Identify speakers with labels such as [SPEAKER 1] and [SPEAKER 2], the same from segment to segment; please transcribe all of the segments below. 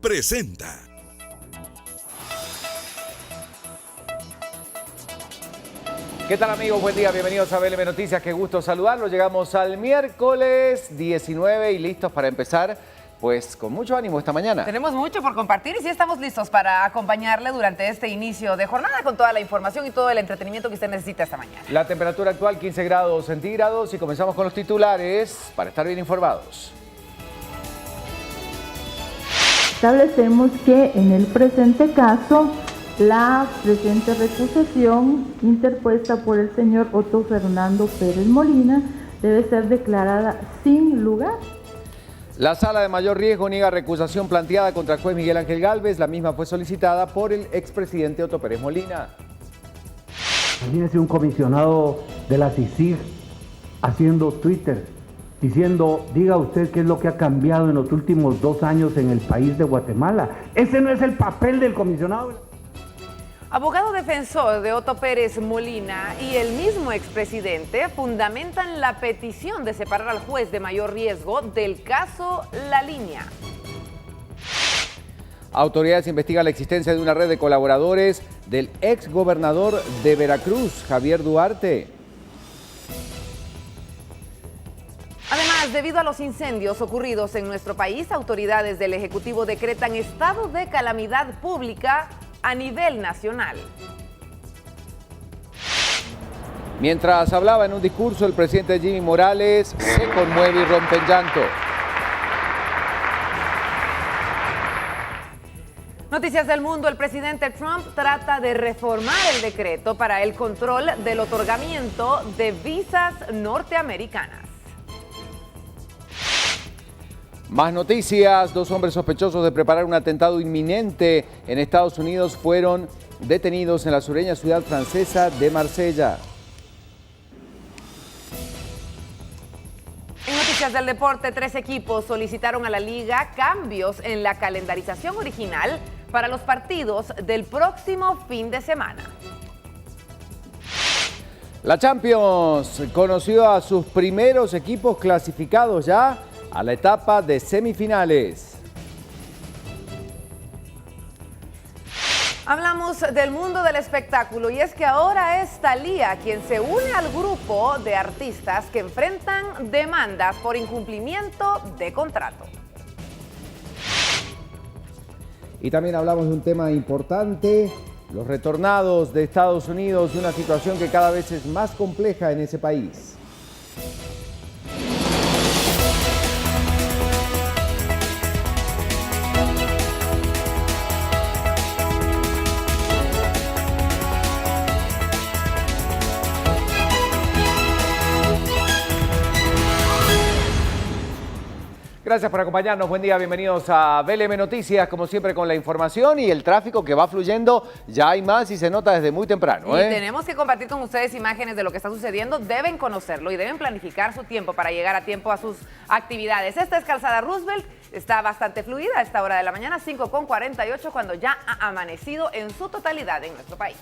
[SPEAKER 1] presenta.
[SPEAKER 2] ¿Qué tal, amigos? Buen día, bienvenidos a BLM Noticias, qué gusto saludarlos. Llegamos al miércoles 19 y listos para empezar, pues con mucho ánimo esta mañana.
[SPEAKER 3] Tenemos mucho por compartir y sí estamos listos para acompañarle durante este inicio de jornada con toda la información y todo el entretenimiento que usted necesita esta mañana.
[SPEAKER 2] La temperatura actual 15 grados centígrados y comenzamos con los titulares para estar bien informados.
[SPEAKER 4] Establecemos que en el presente caso, la presente recusación interpuesta por el señor Otto Fernando Pérez Molina debe ser declarada sin lugar.
[SPEAKER 2] La sala de mayor riesgo niega recusación planteada contra el juez Miguel Ángel Gálvez. La misma fue solicitada por el expresidente Otto Pérez Molina.
[SPEAKER 5] Imagínese un comisionado de la CICIG haciendo Twitter diciendo, diga usted qué es lo que ha cambiado en los últimos 2 años en el país de Guatemala. Ese no es el papel del comisionado.
[SPEAKER 3] Abogado defensor de Otto Pérez Molina y el mismo expresidente fundamentan la petición de separar al juez de mayor riesgo del caso La Línea.
[SPEAKER 2] Autoridades investigan la existencia de una red de colaboradores del exgobernador de Veracruz, Javier Duarte.
[SPEAKER 3] Además, debido a los incendios ocurridos en nuestro país, autoridades del Ejecutivo decretan estado de calamidad pública a nivel nacional.
[SPEAKER 2] Mientras hablaba en un discurso, el presidente Jimmy Morales se conmueve y rompe en llanto.
[SPEAKER 3] Noticias del mundo, el presidente Trump trata de reformar el decreto para el control del otorgamiento de visas norteamericanas.
[SPEAKER 2] Más noticias, 2 hombres sospechosos de preparar un atentado inminente en Estados Unidos fueron detenidos en la sureña ciudad francesa de Marsella.
[SPEAKER 3] En noticias del deporte, 3 equipos solicitaron a la liga cambios en la calendarización original para los partidos del próximo fin de semana.
[SPEAKER 2] La Champions conoció a sus primeros equipos clasificados ya a la etapa de semifinales.
[SPEAKER 3] Hablamos del mundo del espectáculo y es que ahora es Thalía quien se une al grupo de artistas que enfrentan demandas por incumplimiento de contrato.
[SPEAKER 2] Y también hablamos de un tema importante, los retornados de Estados Unidos, de una situación que cada vez es más compleja en ese país. Gracias por acompañarnos, buen día, bienvenidos a BLM Noticias, como siempre con la información y el tráfico que va fluyendo, ya hay más y se nota desde muy temprano.
[SPEAKER 3] Y tenemos que compartir con ustedes imágenes de lo que está sucediendo, deben conocerlo y deben planificar su tiempo para llegar a tiempo a sus actividades. Esta es Calzada Roosevelt, está bastante fluida a esta hora de la mañana, 5:48, cuando ya ha amanecido en su totalidad en nuestro país.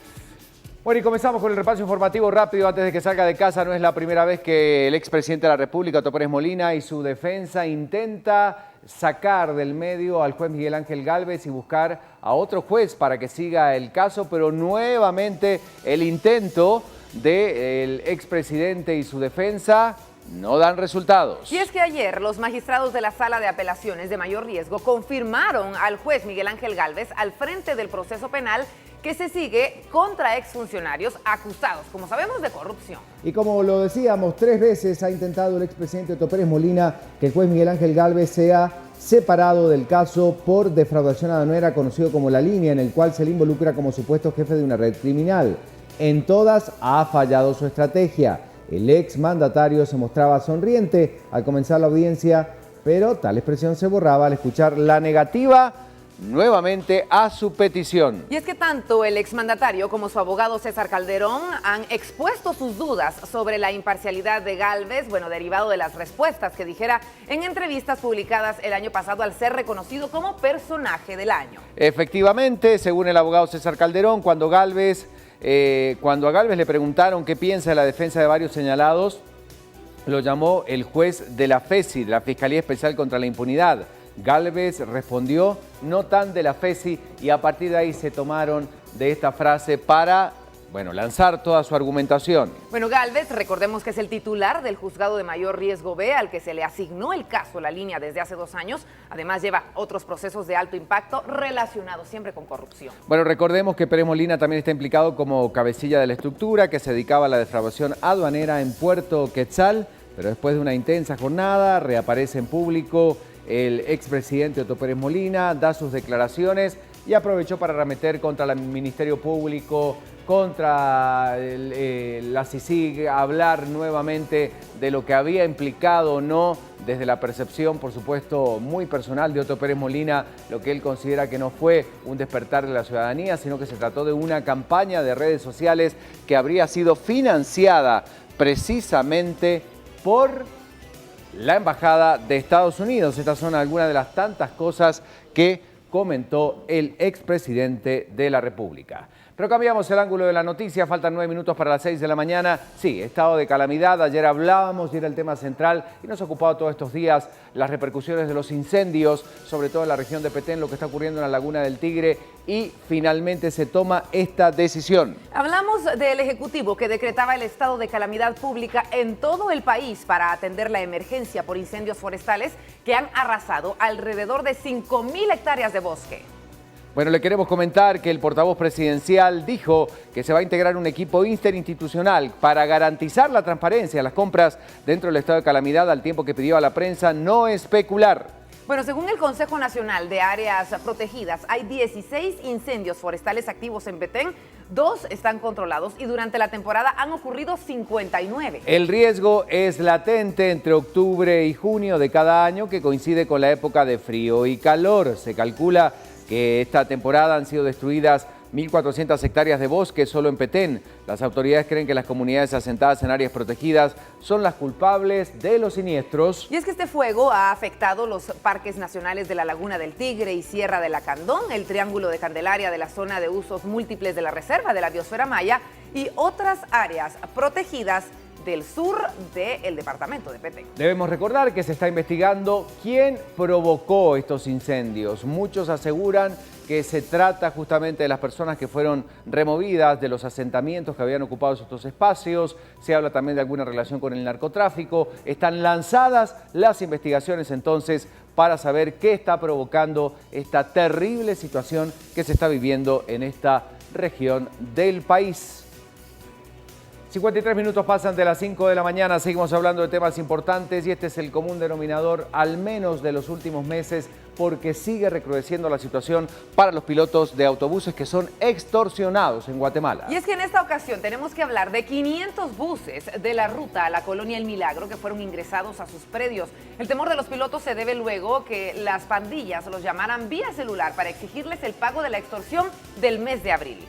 [SPEAKER 2] Bueno, y comenzamos con el repaso informativo rápido antes de que salga de casa. No es la primera vez que el expresidente de la República, Otto Pérez Molina, y su defensa intenta sacar del medio al juez Miguel Ángel Gálvez y buscar a otro juez para que siga el caso, pero nuevamente el intento del expresidente y su defensa no dan resultados.
[SPEAKER 3] Y es que ayer los magistrados de la Sala de Apelaciones de Mayor Riesgo confirmaron al juez Miguel Ángel Gálvez al frente del proceso penal que se sigue contra exfuncionarios acusados, como sabemos, de corrupción.
[SPEAKER 6] Y como lo decíamos, 3 veces ha intentado el expresidente Otto Pérez Molina que el juez Miguel Ángel Gálvez sea separado del caso por defraudación aduanera conocido como La Línea, en el cual se le involucra como supuesto jefe de una red criminal. En todas ha fallado su estrategia. El ex mandatario se mostraba sonriente al comenzar la audiencia, pero tal expresión se borraba al escuchar la negativa nuevamente a su petición.
[SPEAKER 3] Y es que tanto el exmandatario como su abogado César Calderón han expuesto sus dudas sobre la imparcialidad de Gálvez, derivado de las respuestas que dijera en entrevistas publicadas el año pasado al ser reconocido como personaje del año.
[SPEAKER 2] Efectivamente, según el abogado César Calderón, cuando a Gálvez le preguntaron qué piensa de la defensa de varios señalados, lo llamó el juez de la FESI, de la Fiscalía Especial contra la Impunidad. Gálvez respondió no tan de la FESI y a partir de ahí se tomaron de esta frase para, bueno, lanzar toda su argumentación.
[SPEAKER 3] Bueno, Gálvez, recordemos que es el titular del juzgado de mayor riesgo B al que se le asignó el caso La Línea desde hace 2 años. Además lleva otros procesos de alto impacto relacionados siempre con corrupción.
[SPEAKER 2] Bueno, recordemos que Pérez Molina también está implicado como cabecilla de la estructura que se dedicaba a la defraudación aduanera en Puerto Quetzal, pero después de una intensa jornada reaparece en público el expresidente Otto Pérez Molina, da sus declaraciones y aprovechó para arremeter contra el Ministerio Público, contra la CICIG, hablar nuevamente de lo que había implicado o no, desde la percepción, por supuesto, muy personal de Otto Pérez Molina, lo que él considera que no fue un despertar de la ciudadanía, sino que se trató de una campaña de redes sociales que habría sido financiada precisamente por la Embajada de Estados Unidos. Estas son algunas de las tantas cosas que comentó el expresidente de la República. Pero cambiamos el ángulo de la noticia, faltan 9 minutos para las 6 de la mañana. Sí, estado de calamidad, ayer hablábamos y era el tema central y nos ha ocupado todos estos días las repercusiones de los incendios, sobre todo en la región de Petén, lo que está ocurriendo en la Laguna del Tigre y finalmente se toma esta decisión.
[SPEAKER 3] Hablamos del Ejecutivo que decretaba el estado de calamidad pública en todo el país para atender la emergencia por incendios forestales que han arrasado alrededor de 5.000 hectáreas de bosque.
[SPEAKER 2] Bueno, le queremos comentar que el portavoz presidencial dijo que se va a integrar un equipo interinstitucional para garantizar la transparencia de las compras dentro del estado de calamidad, al tiempo que pidió a la prensa no especular.
[SPEAKER 3] Bueno, según el Consejo Nacional de Áreas Protegidas, hay 16 incendios forestales activos en Petén, 2 están controlados y durante la temporada han ocurrido 59.
[SPEAKER 2] El riesgo es latente entre octubre y junio de cada año, que coincide con la época de frío y calor. Se calcula que esta temporada han sido destruidas 1.400 hectáreas de bosque solo en Petén. Las autoridades creen que las comunidades asentadas en áreas protegidas son las culpables de los siniestros.
[SPEAKER 3] Y es que este fuego ha afectado los parques nacionales de la Laguna del Tigre y Sierra de la Candón, el Triángulo de Candelaria de la zona de usos múltiples de la Reserva de la Biosfera Maya y otras áreas protegidas del sur del departamento de Petén.
[SPEAKER 2] Debemos recordar que se está investigando quién provocó estos incendios. Muchos aseguran que se trata justamente de las personas que fueron removidas de los asentamientos que habían ocupado estos espacios. Se habla también de alguna relación con el narcotráfico. Están lanzadas las investigaciones entonces para saber qué está provocando esta terrible situación que se está viviendo en esta región del país. 53 minutos pasan de las 5 de la mañana, seguimos hablando de temas importantes y este es el común denominador, al menos de los últimos meses, porque sigue recrudeciendo la situación para los pilotos de autobuses que son extorsionados en Guatemala.
[SPEAKER 3] Y es que en esta ocasión tenemos que hablar de 500 buses de la ruta a la colonia El Milagro que fueron ingresados a sus predios. El temor de los pilotos se debe luego que las pandillas los llamaran vía celular para exigirles el pago de la extorsión del mes de abril.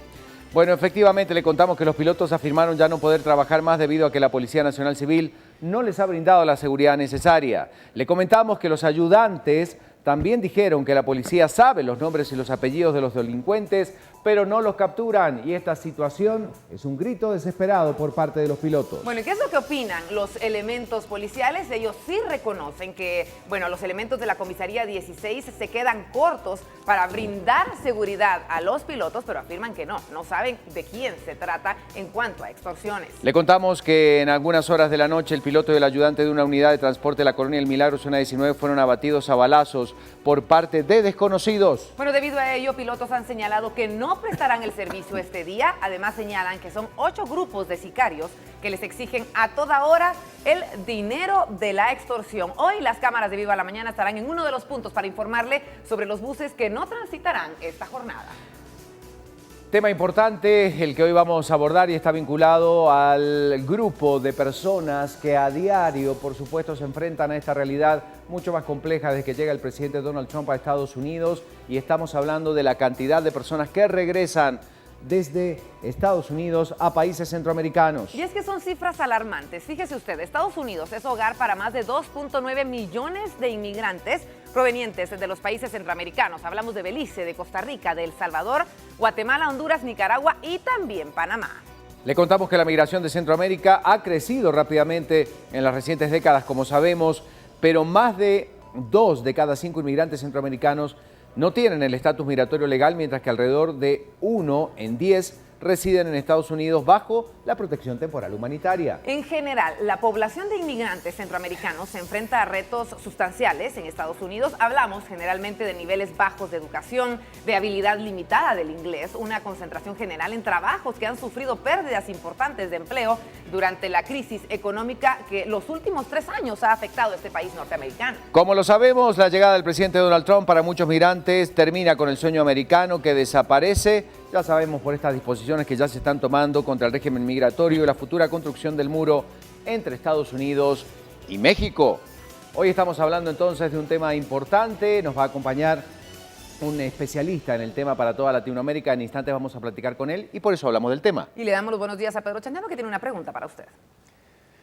[SPEAKER 2] Bueno, efectivamente le contamos que los pilotos afirmaron ya no poder trabajar más debido a que la Policía Nacional Civil no les ha brindado la seguridad necesaria. Le comentamos que los ayudantes también dijeron que la policía sabe los nombres y los apellidos de los delincuentes, pero no los capturan y esta situación es un grito desesperado por parte de los pilotos.
[SPEAKER 3] Bueno, ¿y qué es lo que opinan los elementos policiales? Ellos sí reconocen que, bueno, los elementos de la comisaría 16 se quedan cortos para brindar seguridad a los pilotos, pero afirman que no saben de quién se trata en cuanto a extorsiones.
[SPEAKER 2] Le contamos que en algunas horas de la noche el piloto y el ayudante de una unidad de transporte de la colonia El Milagro, zona 19, fueron abatidos a balazos por parte de desconocidos.
[SPEAKER 3] Bueno, debido a ello, pilotos han señalado que no prestarán el servicio este día. Además, señalan que son 8 grupos de sicarios que les exigen a toda hora el dinero de la extorsión. Hoy las cámaras de Viva la Mañana estarán en uno de los puntos para informarle sobre los buses que no transitarán esta jornada.
[SPEAKER 2] Tema importante, el que hoy vamos a abordar y está vinculado al grupo de personas que a diario, por supuesto, se enfrentan a esta realidad mucho más compleja desde que llega el presidente Donald Trump a Estados Unidos y estamos hablando de la cantidad de personas que regresan desde Estados Unidos a países centroamericanos.
[SPEAKER 3] Y es que son cifras alarmantes. Fíjese usted, Estados Unidos es hogar para más de 2.9 millones de inmigrantes provenientes de los países centroamericanos. Hablamos de Belice, de Costa Rica, de El Salvador, Guatemala, Honduras, Nicaragua y también Panamá.
[SPEAKER 2] Le contamos que la migración de Centroamérica ha crecido rápidamente en las recientes décadas, como sabemos, pero más de 2 de cada 5 inmigrantes centroamericanos no tienen el estatus migratorio legal, mientras que alrededor de 1 en 10 residen en Estados Unidos bajo la protección temporal humanitaria.
[SPEAKER 3] En general, la población de inmigrantes centroamericanos se enfrenta a retos sustanciales en Estados Unidos. Hablamos generalmente de niveles bajos de educación, de habilidad limitada del inglés, una concentración general en trabajos que han sufrido pérdidas importantes de empleo durante la crisis económica que los últimos 3 años ha afectado a este país norteamericano.
[SPEAKER 2] Como lo sabemos, la llegada del presidente Donald Trump para muchos migrantes termina con el sueño americano que desaparece. Ya sabemos por estas disposiciones que ya se están tomando contra el régimen migratorio y la futura construcción del muro entre Estados Unidos y México. Hoy estamos hablando entonces de un tema importante. Nos va a acompañar un especialista en el tema para toda Latinoamérica. En instantes vamos a platicar con él y por eso hablamos del tema.
[SPEAKER 3] Y le damos los buenos días a Pedro Chañano, que tiene una pregunta para usted.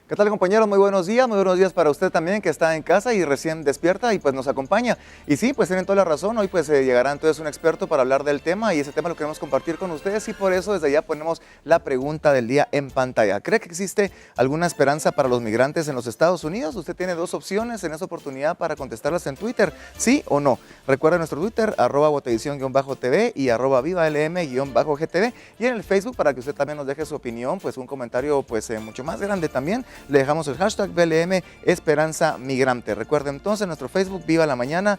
[SPEAKER 1] ¿Qué tal, compañeros? Muy buenos días para usted también que está en casa y recién despierta y pues nos acompaña. Y sí, pues tienen toda la razón, hoy pues llegará entonces un experto para hablar del tema y ese tema lo queremos compartir con ustedes y por eso desde allá ponemos la pregunta del día en pantalla. ¿Cree que existe alguna esperanza para los migrantes en los Estados Unidos? Usted tiene 2 opciones en esa oportunidad para contestarlas en Twitter, ¿sí o no? Recuerda nuestro Twitter, @Botevisión_TV y @VivaLM_GTV y en el Facebook para que usted también nos deje su opinión, pues un comentario pues mucho más grande también. Le dejamos el hashtag BLM Esperanza Migrante. Recuerde entonces nuestro Facebook Viva la Mañana,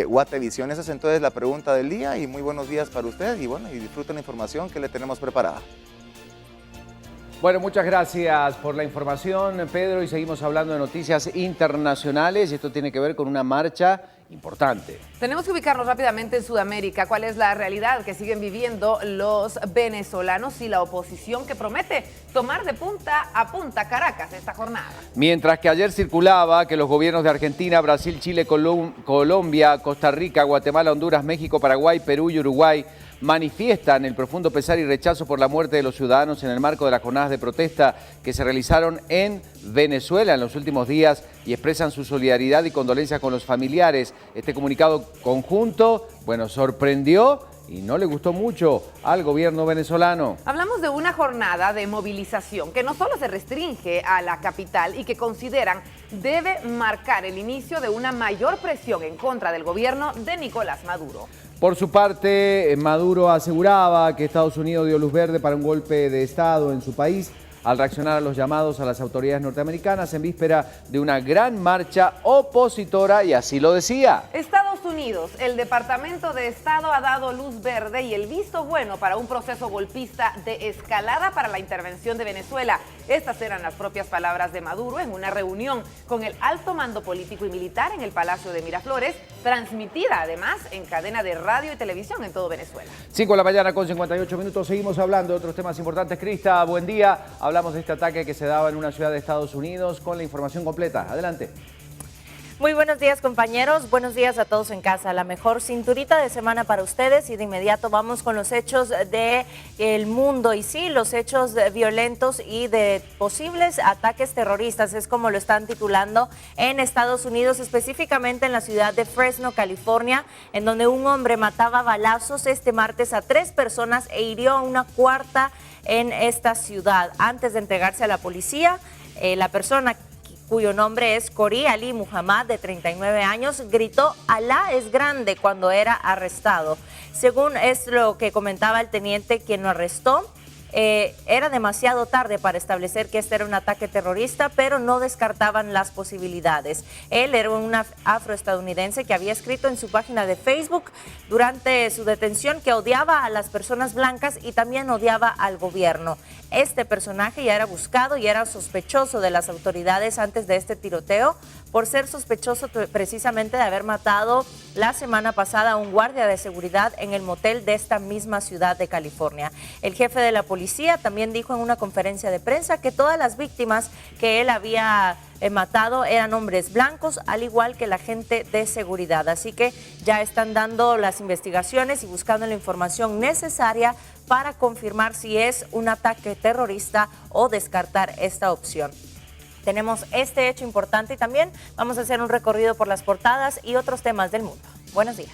[SPEAKER 1] Guatevisión. Esa es entonces la pregunta del día y muy buenos días para usted y bueno, y disfruten la información que le tenemos preparada.
[SPEAKER 2] Bueno, muchas gracias por la información, Pedro, y seguimos hablando de noticias internacionales y esto tiene que ver con una marcha importante.
[SPEAKER 3] Tenemos que ubicarnos rápidamente en Sudamérica. ¿Cuál es la realidad que siguen viviendo los venezolanos y la oposición que promete tomar de punta a punta Caracas esta jornada?
[SPEAKER 2] Mientras que ayer circulaba que los gobiernos de Argentina, Brasil, Chile, Colombia, Costa Rica, Guatemala, Honduras, México, Paraguay, Perú y Uruguay manifiestan el profundo pesar y rechazo por la muerte de los ciudadanos en el marco de las jornadas de protesta que se realizaron en Venezuela en los últimos días y expresan su solidaridad y condolencias con los familiares. Este comunicado conjunto, bueno, sorprendió y no le gustó mucho al gobierno venezolano.
[SPEAKER 3] Hablamos de una jornada de movilización que no solo se restringe a la capital y que consideran debe marcar el inicio de una mayor presión en contra del gobierno de Nicolás Maduro.
[SPEAKER 2] Por su parte, Maduro aseguraba que Estados Unidos dio luz verde para un golpe de Estado en su país al reaccionar a los llamados a las autoridades norteamericanas en víspera de una gran marcha opositora, y así lo decía.
[SPEAKER 3] Estados Unidos, el Departamento de Estado ha dado luz verde y el visto bueno para un proceso golpista de escalada para la intervención de Venezuela. Estas eran las propias palabras de Maduro en una reunión con el alto mando político y militar en el Palacio de Miraflores, transmitida además en cadena de radio y televisión en todo Venezuela.
[SPEAKER 2] 5 de la mañana con 58 minutos, seguimos hablando de otros temas importantes. Crista, buen día. Hablamos de este ataque que se daba en una ciudad de Estados Unidos con la información completa. Adelante.
[SPEAKER 7] Muy buenos días, compañeros. Buenos días a todos en casa. La mejor cinturita de semana para ustedes y de inmediato vamos con los hechos del mundo. Y sí, los hechos violentos y de posibles ataques terroristas, es como lo están titulando en Estados Unidos, específicamente en la ciudad de Fresno, California, en donde un hombre mataba a balazos este martes a 3 personas e hirió a una cuarta en esta ciudad. Antes de entregarse a la policía, la persona cuyo nombre es Corey Ali Muhammad, de 39 años, gritó "Alá es grande" cuando era arrestado. Según es lo que comentaba el teniente quien lo arrestó, era demasiado tarde para establecer que este era un ataque terrorista, pero no descartaban las posibilidades. Él era un afroestadounidense que había escrito en su página de Facebook durante su detención que odiaba a las personas blancas y también odiaba al gobierno. Este personaje ya era buscado y era sospechoso de las autoridades antes de este tiroteo por ser sospechoso precisamente de haber matado la semana pasada a un guardia de seguridad en el motel de esta misma ciudad de California. El jefe de la policía también dijo en una conferencia de prensa que todas las víctimas que él había matado eran hombres blancos, al igual que la gente de seguridad. Así que ya están dando las investigaciones y buscando la información necesaria para confirmar si es un ataque terrorista o descartar esta opción. Tenemos este hecho importante y también vamos a hacer un recorrido por las portadas y otros temas del mundo. Buenos días.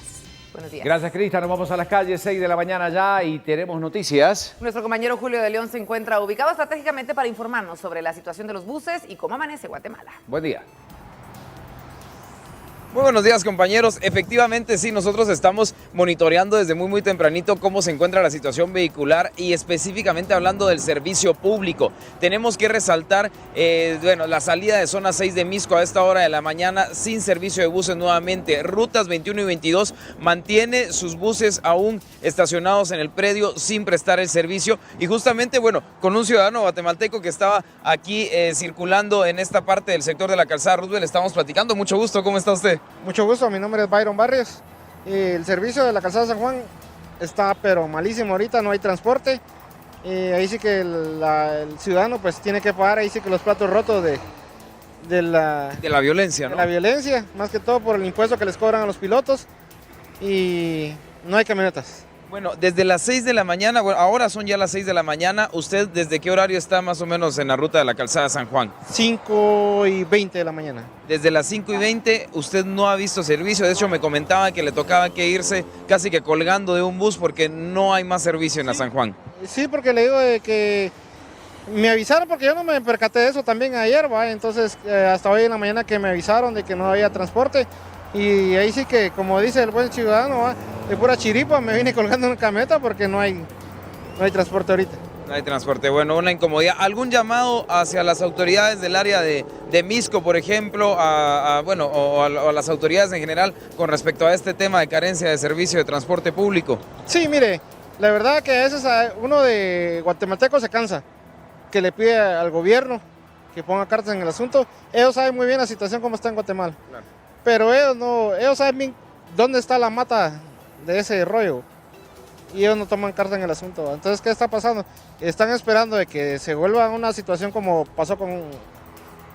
[SPEAKER 3] Buenos días.
[SPEAKER 2] Gracias, Crista. Nos vamos a las calles, 6 de la mañana ya, y tenemos noticias.
[SPEAKER 3] Nuestro compañero Julio de León se encuentra ubicado estratégicamente para informarnos sobre la situación de los buses y cómo amanece Guatemala.
[SPEAKER 2] Buen día.
[SPEAKER 8] Muy buenos días, compañeros. Efectivamente, sí, nosotros estamos monitoreando desde muy tempranito cómo se encuentra la situación vehicular y específicamente hablando del servicio público. Tenemos que resaltar, la salida de zona 6 de Misco a esta hora de la mañana sin servicio de buses nuevamente. Rutas 21 y 22 mantiene sus buses aún estacionados en el predio sin prestar el servicio y justamente, con un ciudadano guatemalteco que estaba aquí circulando en esta parte del sector de la calzada Roosevelt, estamos platicando. Mucho gusto, ¿cómo está usted?
[SPEAKER 9] Mucho gusto, mi nombre es Byron Barrios. El servicio de la calzada San Juan está pero malísimo ahorita, no hay transporte. Ahí sí que el ciudadano pues tiene que pagar, ahí sí que los platos rotos de la
[SPEAKER 8] violencia, ¿no?
[SPEAKER 9] De la violencia, más que todo por el impuesto que les cobran a los pilotos y no hay camionetas.
[SPEAKER 8] Bueno, desde las 6 de la mañana, ahora son ya las 6 de la mañana, ¿usted desde qué horario está más o menos en la ruta de la calzada San Juan?
[SPEAKER 9] 5:20 de la mañana.
[SPEAKER 8] Desde las 5:20 usted no ha visto servicio, de hecho me comentaba que le tocaba que irse casi que colgando de un bus porque no hay más servicio en la San Juan.
[SPEAKER 9] Sí, porque le digo de que me avisaron porque yo no me percaté de eso también ayer, ¿va? Entonces hasta hoy en la mañana que me avisaron de que no había transporte. Y ahí sí que, como dice el buen ciudadano, de pura chiripa me vine colgando en una camioneta porque no hay transporte ahorita.
[SPEAKER 8] No hay transporte, una incomodidad. ¿Algún llamado hacia las autoridades del área de Misco, por ejemplo, o a las autoridades en general con respecto a este tema de carencia de servicio de transporte público?
[SPEAKER 9] Sí, mire, la verdad que a veces uno de guatemalteco se cansa, que le pide al gobierno que ponga cartas en el asunto. Ellos saben muy bien la situación como está en Guatemala. Claro. Pero ellos saben bien dónde está la mata de ese rollo y ellos no toman carta en el asunto. Entonces, ¿qué está pasando? Están esperando de que se vuelva una situación como pasó con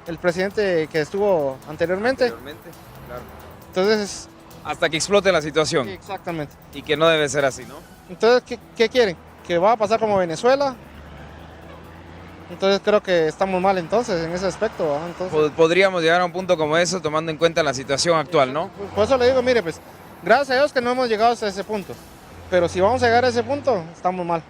[SPEAKER 9] el presidente que estuvo anteriormente.
[SPEAKER 8] Claro.
[SPEAKER 9] Entonces,
[SPEAKER 8] hasta que explote la situación.
[SPEAKER 9] Sí, exactamente.
[SPEAKER 8] Y que no debe ser así, ¿no?
[SPEAKER 9] Entonces, ¿qué quieren? ¿Que va a pasar como Venezuela? Entonces creo que estamos mal entonces en ese aspecto, ¿no? Entonces,
[SPEAKER 8] podríamos llegar a un punto como eso tomando en cuenta la situación actual, ¿no?
[SPEAKER 9] Por eso le digo, mire, pues gracias a Dios que no hemos llegado hasta ese punto, pero si vamos a llegar a ese punto, estamos mal.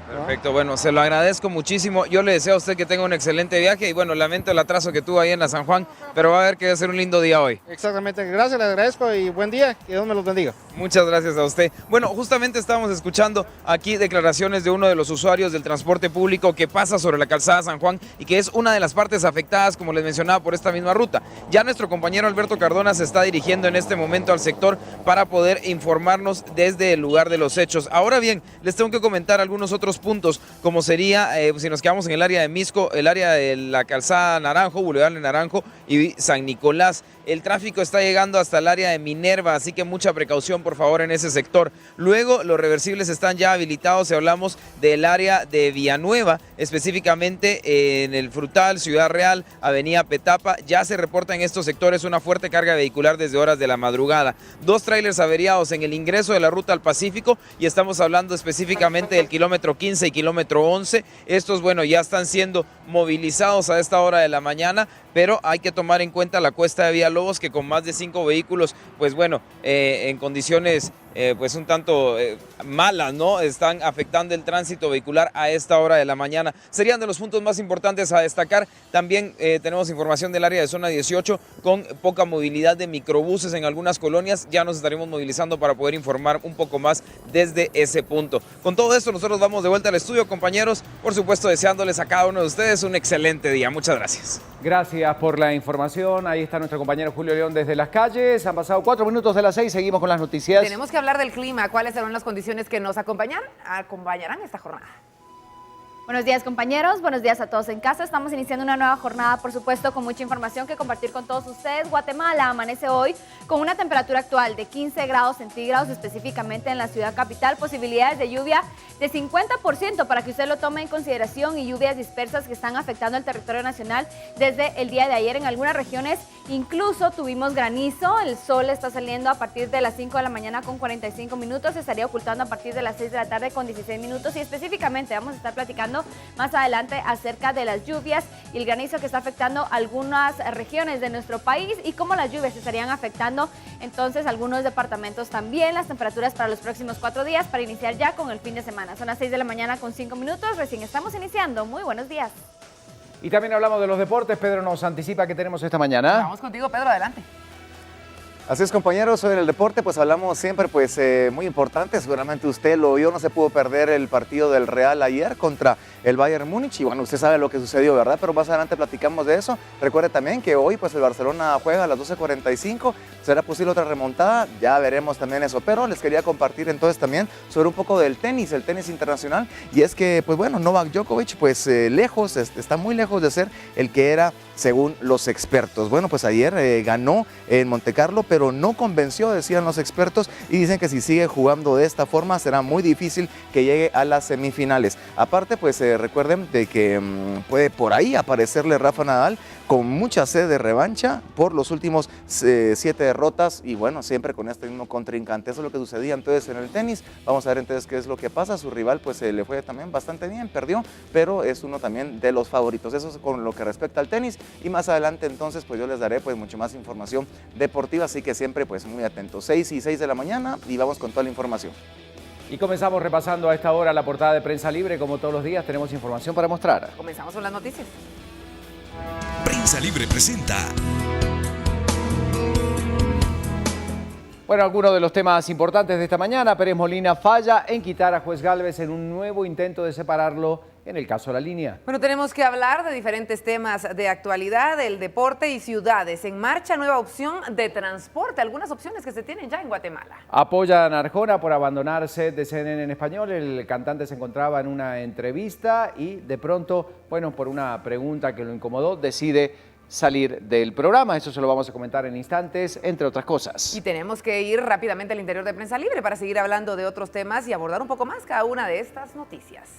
[SPEAKER 8] Perfecto, se lo agradezco muchísimo. Yo le deseo a usted que tenga un excelente viaje y lamento el atraso que tuvo ahí en la San Juan, pero va a ver que va a ser un lindo día hoy.
[SPEAKER 9] Exactamente, gracias, le agradezco y buen día, que Dios me los bendiga.
[SPEAKER 8] Muchas gracias a usted. Justamente estábamos escuchando aquí declaraciones de uno de los usuarios del transporte público que pasa sobre la calzada San Juan y que es una de las partes afectadas, como les mencionaba, por esta misma ruta. Ya nuestro compañero Alberto Cardona se está dirigiendo en este momento al sector para poder informarnos desde el lugar de los hechos. Ahora bien, les tengo que comentar algunos otros puntos, como sería, si nos quedamos en el área de Misco, el área de la calzada Naranjo, Boulevard de Naranjo y San Nicolás. El tráfico está llegando hasta el área de Minerva, así que mucha precaución, por favor, en ese sector. Luego, los reversibles están ya habilitados si hablamos del área de Villanueva, específicamente en el Frutal, Ciudad Real, Avenida Petapa. Ya se reporta en estos sectores una fuerte carga vehicular desde horas de la madrugada. 2 tráilers averiados en el ingreso de la ruta al Pacífico y estamos hablando específicamente del kilómetro 15 y kilómetro 11. Estos, ya están siendo movilizados a esta hora de la mañana, pero hay que tomar en cuenta la cuesta de Villalobos, que con más de 5 vehículos, en condiciones pues un tanto malas, ¿no? Están afectando el tránsito vehicular a esta hora de la mañana. Serían de los puntos más importantes a destacar. También tenemos información del área de zona 18 con poca movilidad de microbuses en algunas colonias. Ya nos estaremos movilizando para poder informar un poco más desde ese punto. Con todo esto nosotros vamos de vuelta al estudio, compañeros. Por supuesto, deseándoles a cada uno de ustedes un excelente día. Muchas gracias.
[SPEAKER 2] Gracias por la información. Ahí está nuestro compañero Julio León desde las calles. Han pasado 4 minutos de las 6. Seguimos con las noticias.
[SPEAKER 3] Tenemos que hablar del clima. ¿Cuáles serán las condiciones que nos acompañarán esta jornada?
[SPEAKER 10] Buenos días, compañeros. Buenos días a todos en casa. Estamos iniciando una nueva jornada, por supuesto, con mucha información que compartir con todos ustedes. Guatemala amanece hoy con una temperatura actual de 15 grados centígrados, específicamente en la ciudad capital. Posibilidades de lluvia de 50% para que usted lo tome en consideración y lluvias dispersas que están afectando el territorio nacional desde el día de ayer. En algunas regiones incluso tuvimos granizo. El sol está saliendo a partir de las 5 de la mañana con 45 minutos. Se estaría ocultando a partir de las 6 de la tarde con 16 minutos. Y específicamente vamos a estar platicando más adelante acerca de las lluvias y el granizo que está afectando algunas regiones de nuestro país y cómo las lluvias estarían afectando entonces algunos departamentos también. Las temperaturas para los próximos 4 días para iniciar ya con el fin de semana. Son las 6 de la mañana con 5 minutos. Recién estamos iniciando. Muy buenos días.
[SPEAKER 2] Y también hablamos de los deportes. Pedro nos anticipa que tenemos esta mañana.
[SPEAKER 3] Vamos contigo, Pedro, adelante.
[SPEAKER 1] Así es, compañeros, hoy en el deporte pues hablamos siempre pues muy importante, seguramente usted lo vio, no se pudo perder el partido del Real ayer contra el Bayern Múnich y bueno, usted sabe lo que sucedió, ¿verdad? Pero más adelante platicamos de eso. Recuerde también que hoy pues el Barcelona juega a las 12:45, será posible otra remontada, ya veremos también eso, pero les quería compartir entonces también sobre un poco del tenis, el tenis internacional, y es que pues bueno, Novak Djokovic pues está muy lejos de ser el que era según los expertos. Bueno, pues ayer ganó en Montecarlo, pero no convenció, decían los expertos, y dicen que si sigue jugando de esta forma será muy difícil que llegue a las semifinales. Aparte, pues recuerden de que puede por ahí aparecerle Rafa Nadal con mucha sed de revancha por los últimos 7 derrotas y bueno, siempre con este mismo contrincante. Eso es lo que sucedía entonces en el tenis. Vamos a ver entonces qué es lo que pasa. Su rival pues le fue también bastante bien, perdió, pero es uno también de los favoritos. Eso es con lo que respecta al tenis y más adelante entonces pues yo les daré pues mucho más información deportiva, así que siempre pues muy atentos. 6 y 6 de la mañana y vamos con toda la información.
[SPEAKER 2] Y comenzamos repasando a esta hora la portada de Prensa Libre. Como todos los días tenemos información para mostrar.
[SPEAKER 3] Comenzamos con las noticias.
[SPEAKER 11] Prensa Libre presenta.
[SPEAKER 2] Bueno, algunos de los temas importantes de esta mañana. Pérez Molina falla en quitar a Juez Gálvez en un nuevo intento de separarlo en el caso de La Línea.
[SPEAKER 3] Bueno, tenemos que hablar de diferentes temas de actualidad, el deporte y ciudades. En marcha, nueva opción de transporte, algunas opciones que se tienen ya en Guatemala.
[SPEAKER 2] Apoyan a Arjona por abandonar set de CNN en español. El cantante se encontraba en una entrevista y de pronto, bueno, por una pregunta que lo incomodó, decide salir del programa. Eso se lo vamos a comentar en instantes, entre otras cosas.
[SPEAKER 3] Y tenemos que ir rápidamente al interior de Prensa Libre para seguir hablando de otros temas y abordar un poco más cada una de estas noticias.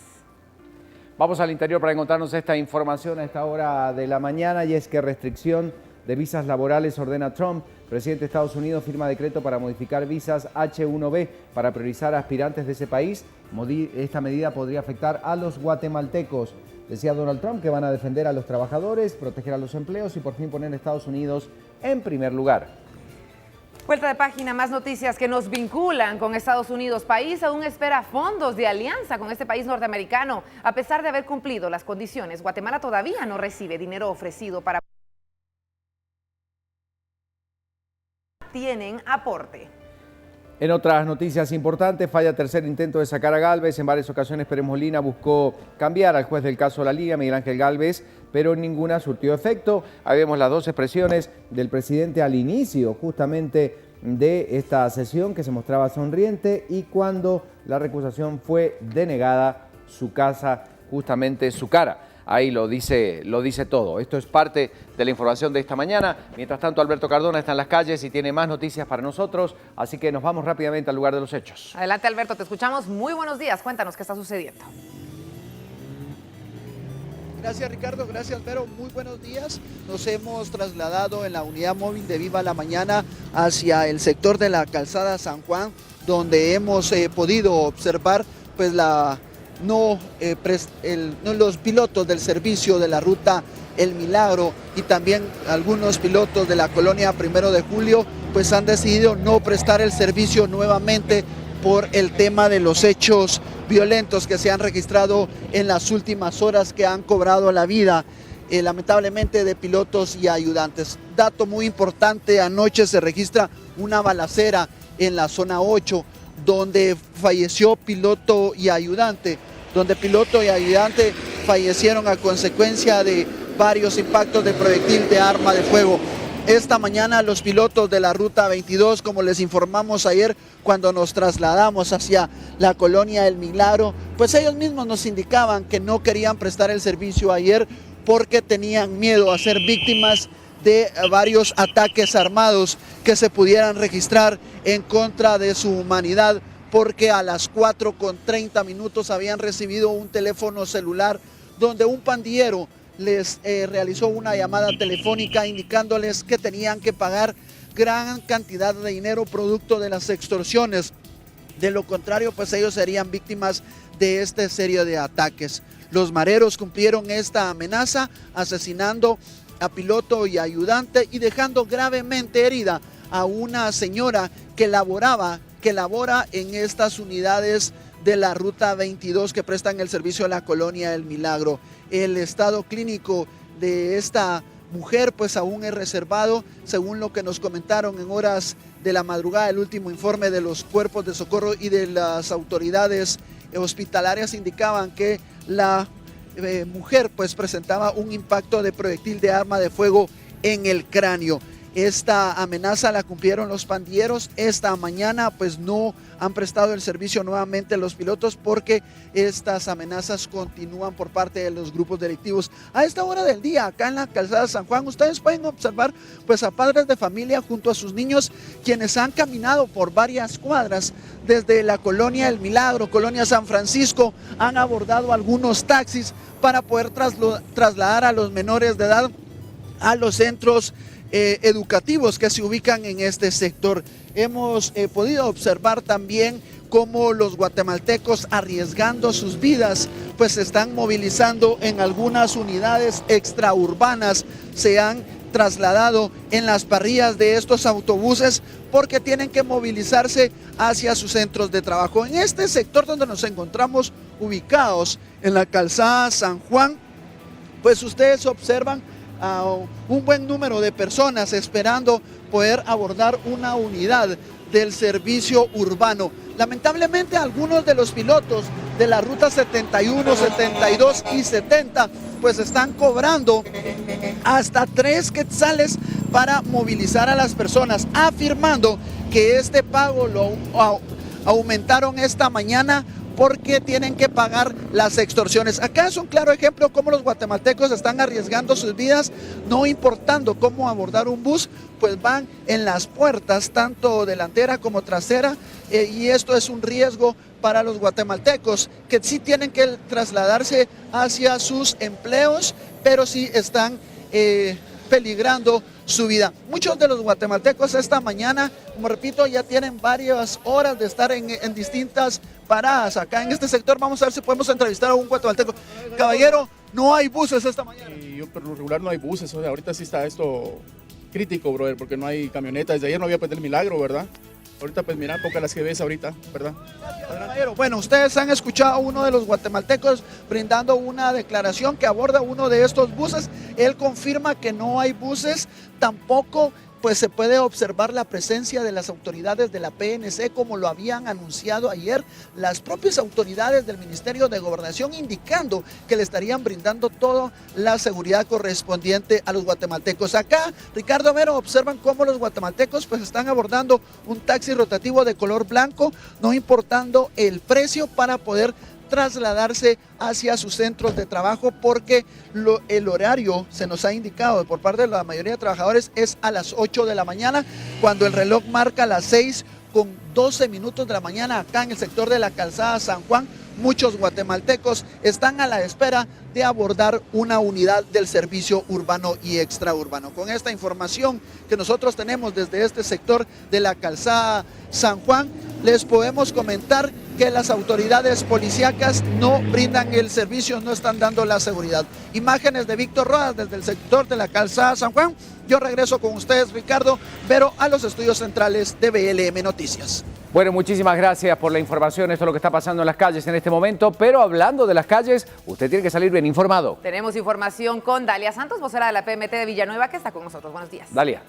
[SPEAKER 2] Vamos al interior para encontrarnos esta información a esta hora de la mañana, y es que restricción de visas laborales ordena Trump. Presidente de Estados Unidos firma decreto para modificar visas H-1B para priorizar a aspirantes de ese país. Esta medida podría afectar a los guatemaltecos. Decía Donald Trump que van a defender a los trabajadores, proteger a los empleos y por fin poner a Estados Unidos en primer lugar.
[SPEAKER 3] Vuelta de página, más noticias que nos vinculan con Estados Unidos. País aún espera fondos de alianza con este país norteamericano. A pesar de haber cumplido las condiciones, Guatemala todavía no recibe dinero ofrecido para... Tienen aporte.
[SPEAKER 2] En otras noticias importantes, falla tercer intento de sacar a Gálvez. En varias ocasiones Pérez Molina buscó cambiar al juez del caso de La Liga, Miguel Ángel Gálvez, pero ninguna surtió efecto. Ahí vemos las dos expresiones del presidente al inicio justamente de esta sesión, que se mostraba sonriente, y cuando la recusación fue denegada, su cara. Ahí lo dice todo. Esto es parte de la información de esta mañana. Mientras tanto, Alberto Cardona está en las calles y tiene más noticias para nosotros, así que nos vamos rápidamente al lugar de los hechos.
[SPEAKER 3] Adelante, Alberto, te escuchamos. Muy buenos días. Cuéntanos qué está sucediendo.
[SPEAKER 12] Gracias, Ricardo. Gracias, Vero. Muy buenos días. Nos hemos trasladado en la unidad móvil de Viva la Mañana hacia el sector de la calzada San Juan, donde hemos podido observar pues los pilotos del servicio de la ruta El Milagro y también algunos pilotos de la colonia 1 de Julio pues han decidido no prestar el servicio nuevamente por el tema de los hechos violentos que se han registrado en las últimas horas, que han cobrado la vida lamentablemente de pilotos y ayudantes. Dato muy importante: anoche se registra una balacera en la zona 8 donde falleció piloto y ayudante, fallecieron a consecuencia de varios impactos de proyectil de arma de fuego. Esta mañana los pilotos de la Ruta 22, como les informamos ayer cuando nos trasladamos hacia la colonia El Milagro, pues ellos mismos nos indicaban que no querían prestar el servicio ayer porque tenían miedo a ser víctimas de varios ataques armados que se pudieran registrar en contra de su humanidad, porque a las 4:30 habían recibido un teléfono celular donde un pandillero les realizó una llamada telefónica indicándoles que tenían que pagar gran cantidad de dinero producto de las extorsiones. De lo contrario, pues ellos serían víctimas de esta serie de ataques. Los mareros cumplieron esta amenaza, asesinando a piloto y ayudante y dejando gravemente herida a una señora que labora en estas unidades de la Ruta 22 que prestan el servicio a la colonia El Milagro. El estado clínico de esta mujer pues aún es reservado, según lo que nos comentaron en horas de la madrugada. El último informe de los cuerpos de socorro y de las autoridades hospitalarias indicaban que la mujer pues presentaba un impacto de proyectil de arma de fuego en el cráneo. Esta amenaza la cumplieron los pandilleros. Esta mañana pues no han prestado el servicio nuevamente los pilotos porque estas amenazas continúan por parte de los grupos delictivos. A esta hora del día, acá en la calzada San Juan, ustedes pueden observar pues a padres de familia junto a sus niños, quienes han caminado por varias cuadras desde la colonia El Milagro, colonia San Francisco, han abordado algunos taxis para poder trasladar a los menores de edad a los centros educativos que se ubican en este sector. Hemos podido observar también cómo los guatemaltecos, arriesgando sus vidas, pues se están movilizando en algunas unidades extraurbanas, se han trasladado en las parrillas de estos autobuses porque tienen que movilizarse hacia sus centros de trabajo. En este sector donde nos encontramos ubicados, en la calzada San Juan, pues ustedes observan a un buen número de personas esperando poder abordar una unidad del servicio urbano. Lamentablemente algunos de los pilotos de la ruta 71, 72 y 70 pues están cobrando hasta 3 quetzales para movilizar a las personas, afirmando que este pago lo aumentaron esta mañana porque tienen que pagar las extorsiones. Acá es un claro ejemplo cómo los guatemaltecos están arriesgando sus vidas, no importando cómo abordar un bus, pues van en las puertas, tanto delantera como trasera, y esto es un riesgo para los guatemaltecos, que sí tienen que trasladarse hacia sus empleos, pero sí están peligrando su vida. Muchos de los guatemaltecos esta mañana, como repito, ya tienen varias horas de estar en distintas paradas acá en este sector. Vamos a ver si podemos entrevistar a un guatemalteco. Caballero, no hay buses esta mañana.
[SPEAKER 13] Y yo, por lo regular no hay buses, o sea, ahorita sí está esto crítico, brother, porque no hay camionetas. Desde ayer no había pues el milagro, ¿verdad? Ahorita pues mira, pocas las que ves ahorita, ¿verdad?
[SPEAKER 12] Bueno, ustedes han escuchado a uno de los guatemaltecos brindando una declaración que aborda uno de estos buses. Él confirma que no hay buses, tampoco pues se puede observar la presencia de las autoridades de la PNC como lo habían anunciado ayer las propias autoridades del Ministerio de Gobernación, indicando que le estarían brindando toda la seguridad correspondiente a los guatemaltecos. Acá, Ricardo Vero, observan cómo los guatemaltecos pues están abordando un taxi rotativo de color blanco, no importando el precio, para poder trasladarse hacia sus centros de trabajo, porque el horario se nos ha indicado por parte de la mayoría de trabajadores es a las 8 de la mañana, cuando el reloj marca las 6:12 de la mañana acá en el sector de la calzada San Juan. Muchos guatemaltecos están a la espera de abordar una unidad del servicio urbano y extraurbano. Con esta información que nosotros tenemos desde este sector de la calzada San Juan, les podemos comentar que las autoridades policíacas no brindan el servicio, no están dando la seguridad. Imágenes de Víctor Rodas desde el sector de la calzada San Juan. Yo regreso con ustedes, Ricardo Vero, a los estudios centrales de BLM Noticias.
[SPEAKER 2] Bueno, muchísimas gracias por la información. Esto es lo que está pasando en las calles en este momento. Pero hablando de las calles, usted tiene que salir bien informado.
[SPEAKER 3] Tenemos información con Dalia Santos, vocera de la PMT de Villanueva, que está con nosotros. Buenos días.
[SPEAKER 2] Dalia.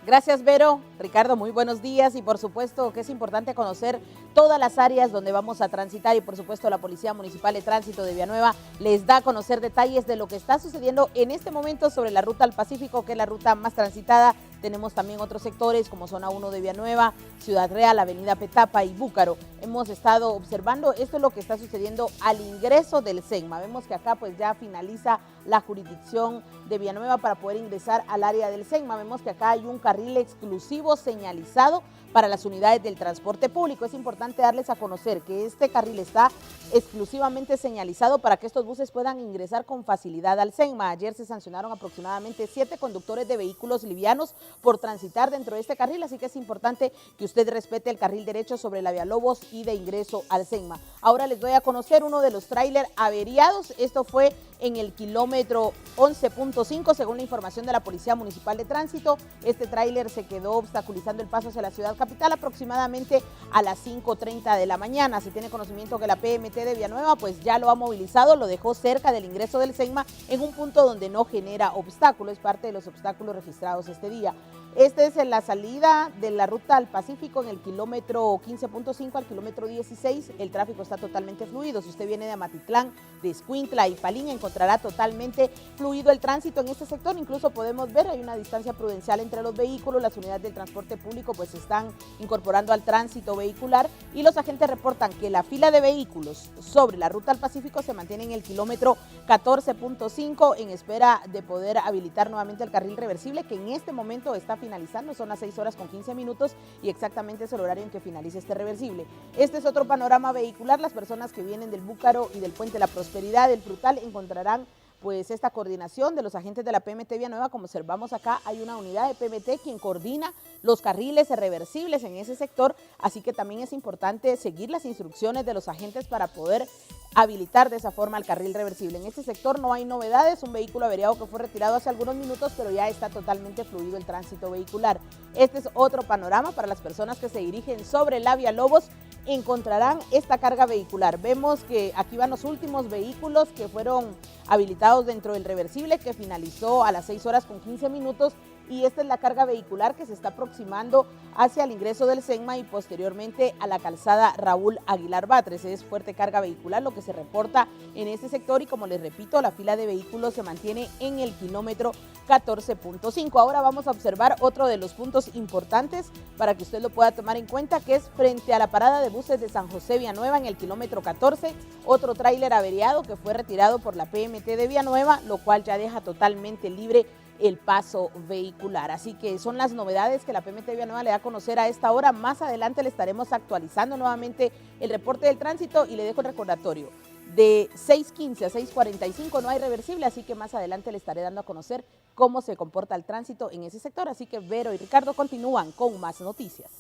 [SPEAKER 14] Gracias, Vero. Ricardo, muy buenos días, y por supuesto que es importante conocer todas las áreas donde vamos a transitar, y por supuesto la Policía Municipal de Tránsito de Villanueva les da a conocer detalles de lo que está sucediendo en este momento sobre la ruta al Pacífico, que es la ruta más transitada. Tenemos también otros sectores como Zona 1 de Villanueva, Ciudad Real, Avenida Petapa y Búcaro. Hemos estado observando, esto es lo que está sucediendo al ingreso del SEGMA. Vemos que acá pues ya finaliza la jurisdicción de Villanueva para poder ingresar al área del SEGMA. Vemos que acá hay un carril exclusivo señalizado para las unidades del transporte público. Es importante darles a conocer que este carril está exclusivamente señalizado para que estos buses puedan ingresar con facilidad al SEGMA. Ayer se sancionaron aproximadamente 7 conductores de vehículos livianos por transitar dentro de este carril, así que es importante que usted respete el carril derecho sobre la Villalobos y de ingreso al SEGMA. Ahora les doy a conocer uno de los tráiler averiados. Esto fue en el kilómetro 11.5, según la información de la Policía Municipal de Tránsito. Este tráiler se quedó obstaculizando el paso hacia la ciudad capital capital aproximadamente a las 5:30 de la mañana. Se tiene conocimiento que la PMT de Villanueva pues ya lo ha movilizado, lo dejó cerca del ingreso del SEGMA en un punto donde no genera obstáculos, es parte de los obstáculos registrados este día. Esta es en la salida de la ruta al Pacífico en el kilómetro 15.5 al kilómetro 16. El tráfico está totalmente fluido. Si usted viene de Amatitlán, de Escuintla y Palín, encontrará totalmente fluido el tránsito en este sector. Incluso podemos ver, hay una distancia prudencial entre los vehículos. Las unidades del transporte público pues se están incorporando al tránsito vehicular y los agentes reportan que la fila de vehículos sobre la ruta al Pacífico se mantiene en el kilómetro 14.5 en espera de poder habilitar nuevamente el carril reversible, que en este momento está finalizando, son las 6:15 y exactamente es el horario en que finaliza este reversible. Este es otro panorama vehicular. Las personas que vienen del Búcaro y del Puente La Prosperidad, del Frutal, encontrarán pues esta coordinación de los agentes de la PMT Villanueva. Como observamos acá, hay una unidad de PMT quien coordina los carriles reversibles en ese sector, así que también es importante seguir las instrucciones de los agentes para poder habilitar de esa forma el carril reversible. En este sector no hay novedades, un vehículo averiado que fue retirado hace algunos minutos, pero ya está totalmente fluido el tránsito vehicular. Este es otro panorama para las personas que se dirigen sobre la Vía Lobos. Encontrarán esta carga vehicular. Vemos que aquí van los últimos vehículos que fueron habilitados dentro del reversible, que finalizó a las 6:15, y esta es la carga vehicular que se está aproximando hacia el ingreso del SEGMA y posteriormente a la calzada Raúl Aguilar Batres. Es fuerte carga vehicular lo que se reporta en este sector y, como les repito, la fila de vehículos se mantiene en el kilómetro 14.5. Ahora vamos a observar otro de los puntos importantes para que usted lo pueda tomar en cuenta, que es frente a la parada de buses de San José Villanueva en el kilómetro 14, otro tráiler averiado que fue retirado por la PMT de Villanueva, lo cual ya deja totalmente libre el paso vehicular. Así que son las novedades que la PMT Villanueva le da a conocer a esta hora. Más adelante le estaremos actualizando nuevamente el reporte del tránsito y le dejo el recordatorio. De 6:15 a 6:45 no hay reversible, así que más adelante le estaré dando a conocer cómo se comporta el tránsito en ese sector. Así que Vero y Ricardo continúan con más noticias.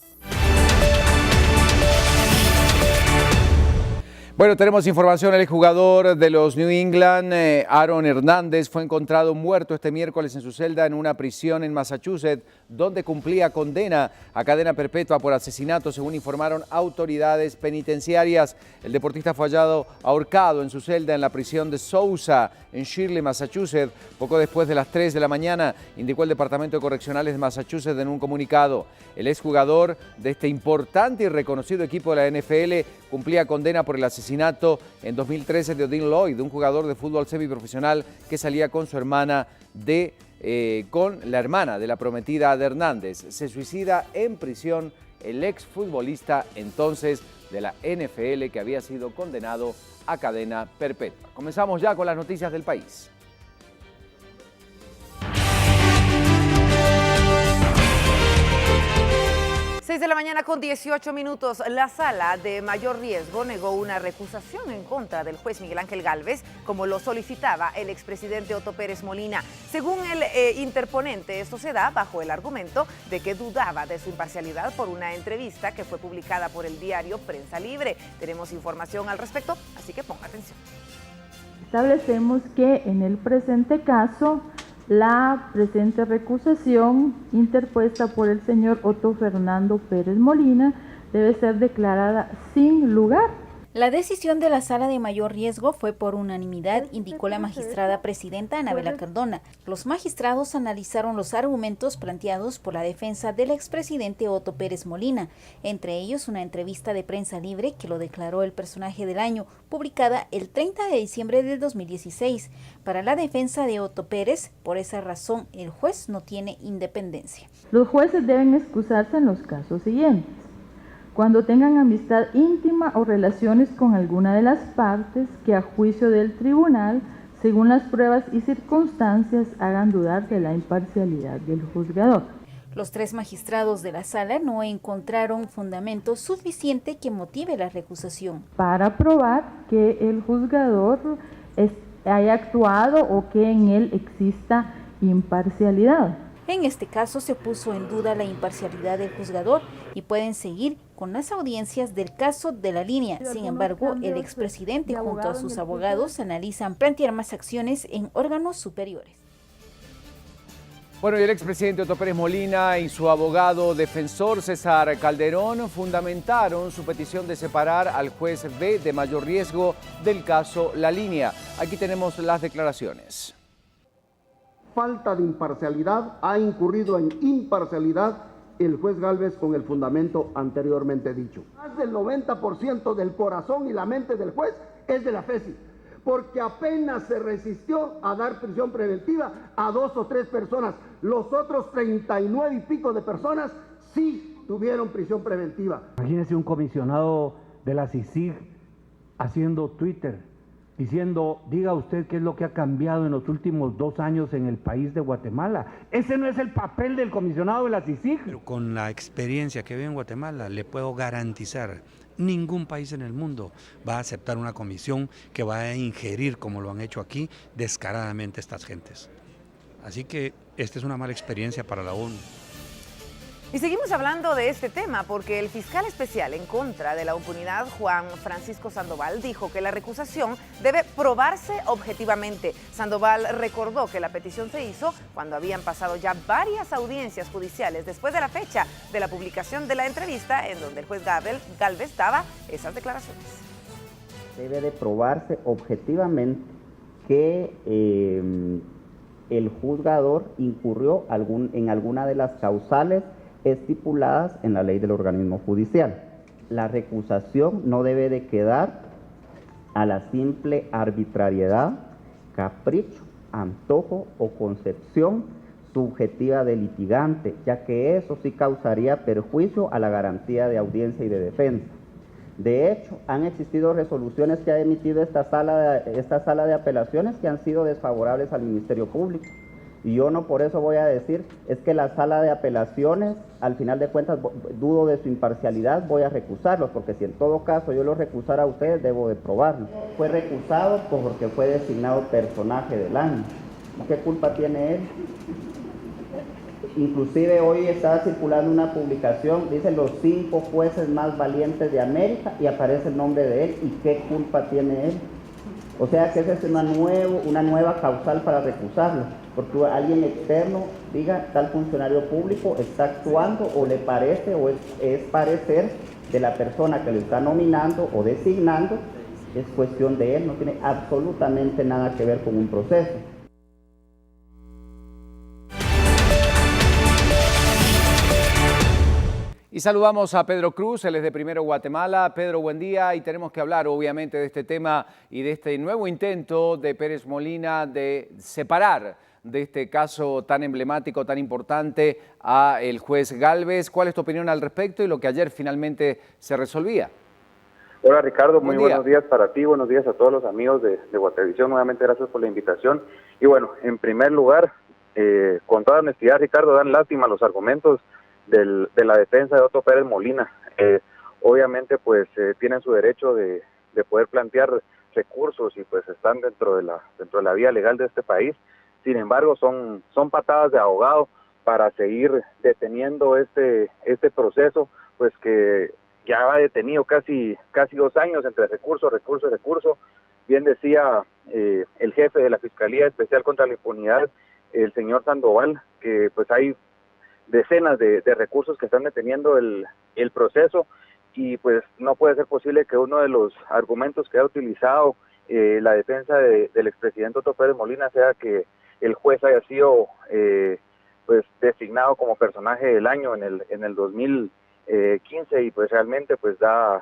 [SPEAKER 2] Bueno, tenemos información. El jugador de los New England, Aaron Hernández, fue encontrado muerto este miércoles en su celda en una prisión en Massachusetts, donde cumplía condena a cadena perpetua por asesinato, según informaron autoridades penitenciarias. El deportista fue hallado ahorcado en su celda en la prisión de Sousa, en Shirley, Massachusetts, poco después de las 3 de la mañana, indicó el Departamento de Correccionales de Massachusetts en un comunicado. El exjugador de este importante y reconocido equipo de la NFL cumplía condena por el asesinato en 2013 de Odin Lloyd, un jugador de fútbol semiprofesional que salía con su hermana con la hermana de la prometida de Hernández. Se suicida en prisión el exfutbolista entonces de la NFL que había sido condenado a cadena perpetua. Comenzamos ya con las noticias del país.
[SPEAKER 3] 6 de la mañana con 18 minutos. La sala de mayor riesgo negó una recusación en contra del juez Miguel Ángel Gálvez, como lo solicitaba el expresidente Otto Pérez Molina. Según el interponente, esto se da bajo el argumento de que dudaba de su imparcialidad por una entrevista que fue publicada por el diario Prensa Libre. Tenemos información al respecto, así que ponga atención.
[SPEAKER 4] Establecemos que en el presente caso, la presente recusación interpuesta por el señor Otto Fernando Pérez Molina debe ser declarada sin lugar.
[SPEAKER 15] La decisión de la sala de mayor riesgo fue por unanimidad, indicó la magistrada presidenta Anabela Cardona. Los magistrados analizaron los argumentos planteados por la defensa del expresidente Otto Pérez Molina, entre ellos una entrevista de Prensa Libre que lo declaró el personaje del año, publicada el 30 de diciembre del 2016. Para la defensa de Otto Pérez, por esa razón, el juez no tiene independencia.
[SPEAKER 4] Los jueces deben excusarse en los casos siguientes: cuando tengan amistad íntima o relaciones con alguna de las partes que a juicio del tribunal, según las pruebas y circunstancias, hagan dudar de la imparcialidad del juzgador.
[SPEAKER 15] Los 3 magistrados de la sala no encontraron fundamento suficiente que motive la recusación.
[SPEAKER 4] Para probar que el juzgador haya actuado o que en él exista imparcialidad.
[SPEAKER 15] En este caso se puso en duda la imparcialidad del juzgador y pueden seguir con las audiencias del caso de la línea. Sin embargo, el expresidente junto a sus abogados analizan plantear más acciones en órganos superiores.
[SPEAKER 2] Bueno, y el expresidente Otto Pérez Molina y su abogado defensor César Calderón fundamentaron su petición de separar al juez B de mayor riesgo del caso La Línea. Aquí tenemos las declaraciones.
[SPEAKER 16] Falta de imparcialidad, ha incurrido en imparcialidad el juez Gálvez con el fundamento anteriormente dicho. Más del 90% del corazón y la mente del juez es de la FESI, porque apenas se resistió a dar prisión preventiva a 2 o 3 personas. Los otros 39 y pico de personas sí tuvieron prisión preventiva.
[SPEAKER 5] Imagínese un comisionado de la CICIG haciendo Twitter, diciendo, diga usted qué es lo que ha cambiado en los últimos 2 años en el país de Guatemala. Ese no es el papel del comisionado de la CICIG.
[SPEAKER 17] Pero con la experiencia que veo en Guatemala, le puedo garantizar, ningún país en el mundo va a aceptar una comisión que va a ingerir, como lo han hecho aquí, descaradamente estas gentes. Así que esta es una mala experiencia para la ONU.
[SPEAKER 3] Y seguimos hablando de este tema porque el fiscal especial en contra de la impunidad, Juan Francisco Sandoval, dijo que la recusación debe probarse objetivamente. Sandoval recordó que la petición se hizo cuando habían pasado ya varias audiencias judiciales después de la fecha de la publicación de la entrevista en donde el juez Gálvez daba esas declaraciones.
[SPEAKER 18] Debe de probarse objetivamente que el juzgador incurrió en alguna de las causales estipuladas en la ley del organismo judicial. La recusación no debe de quedar a la simple arbitrariedad, capricho, antojo o concepción subjetiva del litigante, ya que eso sí causaría perjuicio a la garantía de audiencia y de defensa. De hecho, han existido resoluciones que ha emitido esta sala de apelaciones que han sido desfavorables al Ministerio Público. Y yo no por eso voy a decir, es que la sala de apelaciones, al final de cuentas, dudo de su imparcialidad, voy a recusarlos, porque si en todo caso yo lo recusara a ustedes, debo de probarlo. Fue recusado porque fue designado personaje del año. ¿Qué culpa tiene él? Inclusive hoy está circulando una publicación, dice los 5 jueces más valientes de América, y aparece el nombre de él, ¿y qué culpa tiene él? O sea que esa es una nueva causal para recusarlo, porque alguien externo diga tal funcionario público está actuando o le parece o es parecer de la persona que lo está nominando o designando, es cuestión de él, no tiene absolutamente nada que ver con un proceso.
[SPEAKER 2] Y saludamos a Pedro Cruz, él es de Primero Guatemala. Pedro, buen día, y tenemos que hablar obviamente de este tema y de este nuevo intento de Pérez Molina de separar de este caso tan emblemático, tan importante, a el juez Gálvez. ¿Cuál es tu opinión al respecto y lo que ayer finalmente se resolvía?
[SPEAKER 19] Hola Ricardo, muy buenos días para ti, buenos días a todos los amigos de Guatevisión, nuevamente gracias por la invitación. Y bueno, en primer lugar, con toda honestidad Ricardo, dan lástima los argumentos de la defensa de Otto Pérez Molina. Obviamente pues tienen su derecho de poder plantear recursos y pues están dentro de la vía legal de este país. Sin embargo son patadas de ahogado para seguir deteniendo este proceso, pues que ya va detenido casi 2 años entre recurso. Bien decía el jefe de la Fiscalía Especial contra la Impunidad, el señor Sandoval, que pues hay decenas de recursos que están deteniendo el proceso, y pues no puede ser posible que uno de los argumentos que ha utilizado la defensa del expresidente Otto Pérez Molina sea que el juez haya sido pues designado como personaje del año en el 2015, y pues realmente pues da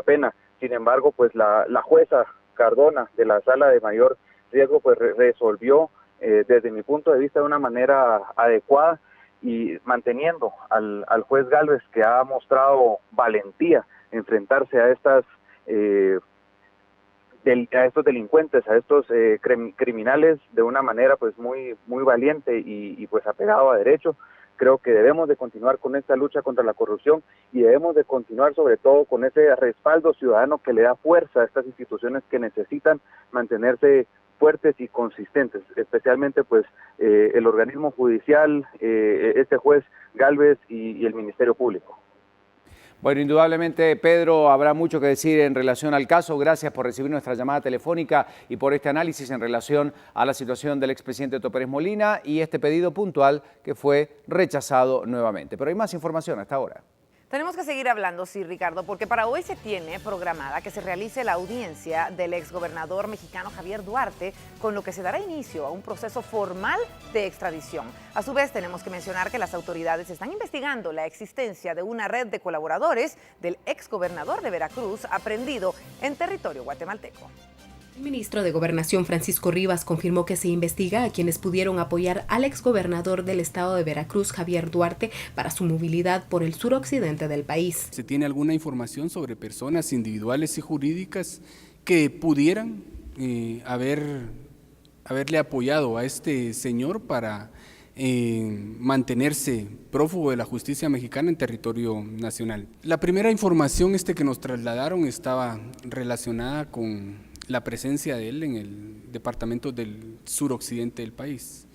[SPEAKER 19] pena. Sin embargo, pues la jueza Cardona de la Sala de Mayor Riesgo pues resolvió desde mi punto de vista de una manera adecuada, y manteniendo al juez Gálvez, que ha mostrado valentía en enfrentarse a estos delincuentes, a estos criminales de una manera pues muy valiente y pues apegado a derecho. Creo que debemos de continuar con esta lucha contra la corrupción, y debemos de continuar sobre todo con ese respaldo ciudadano que le da fuerza a estas instituciones que necesitan mantenerse fuertes y consistentes, especialmente pues el organismo judicial, este juez Gálvez y el Ministerio Público.
[SPEAKER 2] Bueno, indudablemente, Pedro, habrá mucho que decir en relación al caso. Gracias por recibir nuestra llamada telefónica y por este análisis en relación a la situación del expresidente Otto Pérez Molina y este pedido puntual que fue rechazado nuevamente. Pero hay más información hasta ahora.
[SPEAKER 3] Tenemos que seguir hablando, sí, Ricardo, porque para hoy se tiene programada que se realice la audiencia del exgobernador mexicano Javier Duarte, con lo que se dará inicio a un proceso formal de extradición. A su vez, tenemos que mencionar que las autoridades están investigando la existencia de una red de colaboradores del exgobernador de Veracruz aprendido en territorio guatemalteco.
[SPEAKER 20] El ministro de Gobernación, Francisco Rivas, confirmó que se investiga a quienes pudieron apoyar al exgobernador del estado de Veracruz, Javier Duarte, para su movilidad por el suroccidente del país.
[SPEAKER 21] ¿Se tiene alguna información sobre personas individuales y jurídicas que pudieran haberle apoyado a este señor para mantenerse prófugo de la justicia mexicana en territorio nacional? La primera información que nos trasladaron estaba relacionada con la presencia de él en el departamento del suroccidente del país,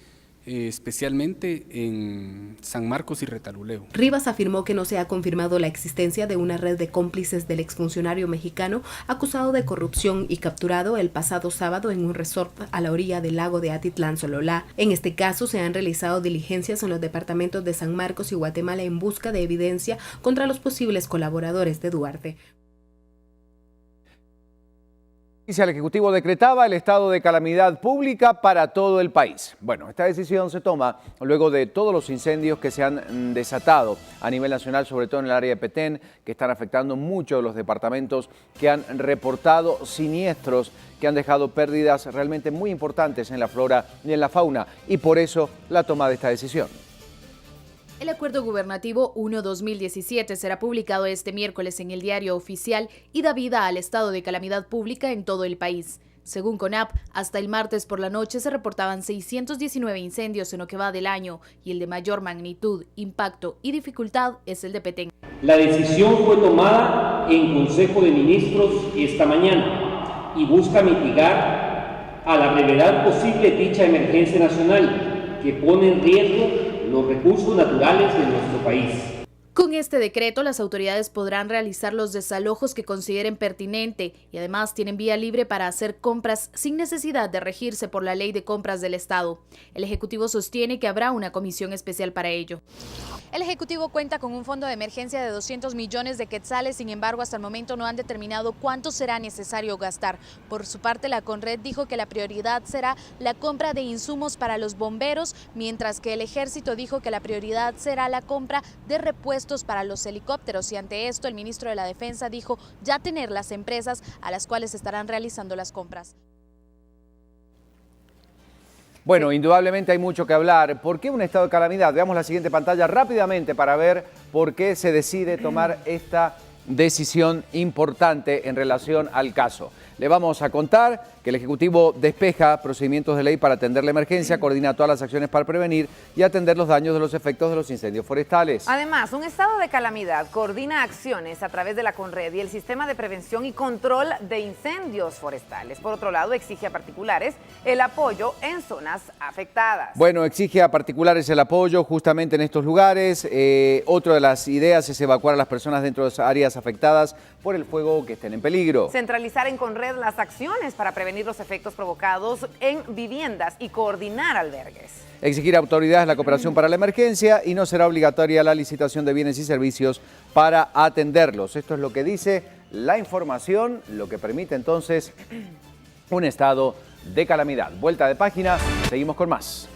[SPEAKER 21] especialmente en San Marcos y Retaluleu.
[SPEAKER 20] Rivas afirmó que no se ha confirmado la existencia de una red de cómplices del exfuncionario mexicano acusado de corrupción y capturado el pasado sábado en un resort a la orilla del lago de Atitlán, Sololá. En este caso se han realizado diligencias en los departamentos de San Marcos y Guatemala en busca de evidencia contra los posibles colaboradores de Duarte.
[SPEAKER 2] El Ejecutivo decretaba el estado de calamidad pública para todo el país. Bueno, esta decisión se toma luego de todos los incendios que se han desatado a nivel nacional, sobre todo en el área de Petén, que están afectando mucho los departamentos que han reportado siniestros, que han dejado pérdidas realmente muy importantes en la flora y en la fauna, y por eso la toma de esta decisión.
[SPEAKER 22] El Acuerdo Gubernativo 1-2017 será publicado este miércoles en el Diario Oficial y da vida al estado de calamidad pública en todo el país. Según CONAP, hasta el martes por la noche se reportaban 619 incendios en lo que va del año y el de mayor magnitud, impacto y dificultad es el de Petén.
[SPEAKER 23] La decisión fue tomada en Consejo de Ministros esta mañana y busca mitigar a la brevedad posible dicha emergencia nacional que pone en riesgo los recursos naturales de nuestro país.
[SPEAKER 22] Con este decreto, las autoridades podrán realizar los desalojos que consideren pertinente y además tienen vía libre para hacer compras sin necesidad de regirse por la Ley de Compras del Estado. El Ejecutivo sostiene que habrá una comisión especial para ello. El Ejecutivo cuenta con un fondo de emergencia de 200 millones de quetzales, sin embargo, hasta el momento no han determinado cuánto será necesario gastar. Por su parte, la Conred dijo que la prioridad será la compra de insumos para los bomberos, mientras que el Ejército dijo que la prioridad será la compra de repuestos para los helicópteros. Y ante esto, el ministro de la Defensa dijo ya tener las empresas a las cuales estarán realizando las compras.
[SPEAKER 2] Bueno, indudablemente hay mucho que hablar. ¿Por qué un estado de calamidad? Veamos la siguiente pantalla rápidamente para ver por qué se decide tomar esta decisión importante en relación al caso. Le vamos a contar que el Ejecutivo despeja procedimientos de ley para atender la emergencia, coordina todas las acciones para prevenir y atender los daños de los efectos de los incendios forestales.
[SPEAKER 3] Además, un estado de calamidad coordina acciones a través de la Conred y el Sistema de Prevención y Control de Incendios Forestales. Por otro lado, exige a particulares el apoyo en zonas afectadas.
[SPEAKER 2] Bueno, exige a particulares el apoyo justamente en estos lugares. Otra de las ideas es evacuar a las personas dentro de las áreas afectadas por el fuego que estén en peligro.
[SPEAKER 3] Centralizar en Conred las acciones para prevenir los efectos provocados en viviendas y coordinar albergues.
[SPEAKER 2] Exigir a autoridades la cooperación para la emergencia y no será obligatoria la licitación de bienes y servicios para atenderlos. Esto es lo que dice la información, lo que permite entonces un estado de calamidad. Vuelta de página, seguimos con más.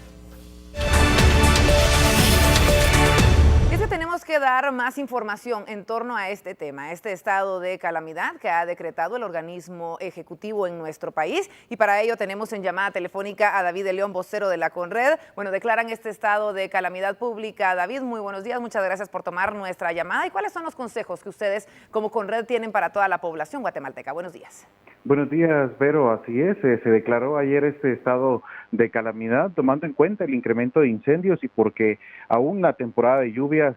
[SPEAKER 3] Tenemos que dar más información en torno a este tema, este estado de calamidad que ha decretado el organismo ejecutivo en nuestro país, y para ello tenemos en llamada telefónica a David de León, vocero de la Conred. Bueno, declaran este estado de calamidad pública. David, muy buenos días, muchas gracias por tomar nuestra llamada. ¿Y cuáles son los consejos que ustedes como Conred tienen para toda la población guatemalteca? Buenos días.
[SPEAKER 24] Buenos días, Vero. Así es, se declaró ayer este estado de calamidad tomando en cuenta el incremento de incendios y porque aún la temporada de lluvias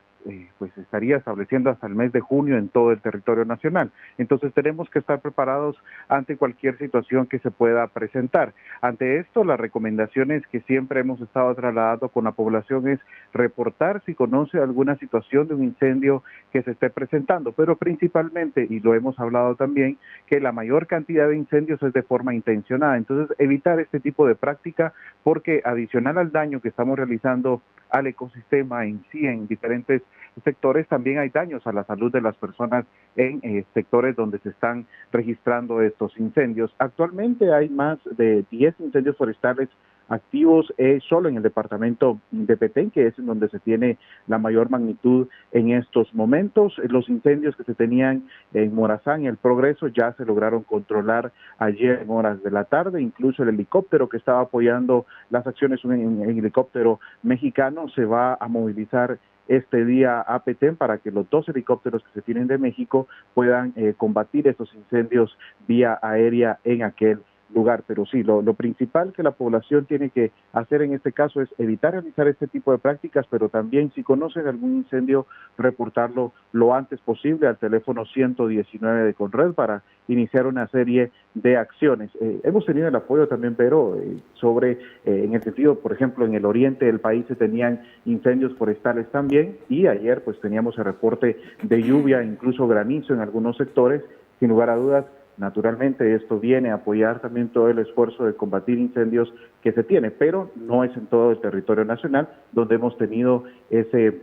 [SPEAKER 24] pues estaría estableciendo hasta el mes de junio en todo el territorio nacional. Entonces tenemos que estar preparados ante cualquier situación que se pueda presentar. Ante esto, las recomendaciones que siempre hemos estado trasladando con la población es reportar si conoce alguna situación de un incendio que se esté presentando, pero principalmente, y lo hemos hablado también, que la mayor cantidad de incendios es de forma intencionada. Entonces, evitar este tipo de práctica, porque adicional al daño que estamos realizando al ecosistema en sí, en diferentes sectores, también hay daños a la salud de las personas en sectores donde se están registrando estos incendios. Actualmente hay más de 10 incendios forestales activos solo en el departamento de Petén, que es en donde se tiene la mayor magnitud en estos momentos. Los incendios que se tenían en Morazán y El Progreso ya se lograron controlar ayer en horas de la tarde. Incluso el helicóptero que estaba apoyando las acciones, un helicóptero mexicano, se va a movilizar este día a Petén para que los 2 helicópteros que se tienen de México puedan combatir estos incendios vía aérea en aquel lugar. Pero sí, lo principal que la población tiene que hacer en este caso es evitar realizar este tipo de prácticas, pero también si conocen algún incendio, reportarlo lo antes posible al teléfono 119 de Conred para iniciar una serie de acciones. Hemos tenido el apoyo también, pero sobre, en el sentido, por ejemplo, en el oriente del país se tenían incendios forestales también, y ayer pues teníamos el reporte de lluvia, incluso granizo en algunos sectores. Sin lugar a dudas, naturalmente esto viene a apoyar también todo el esfuerzo de combatir incendios que se tiene, pero no es en todo el territorio nacional donde hemos tenido ese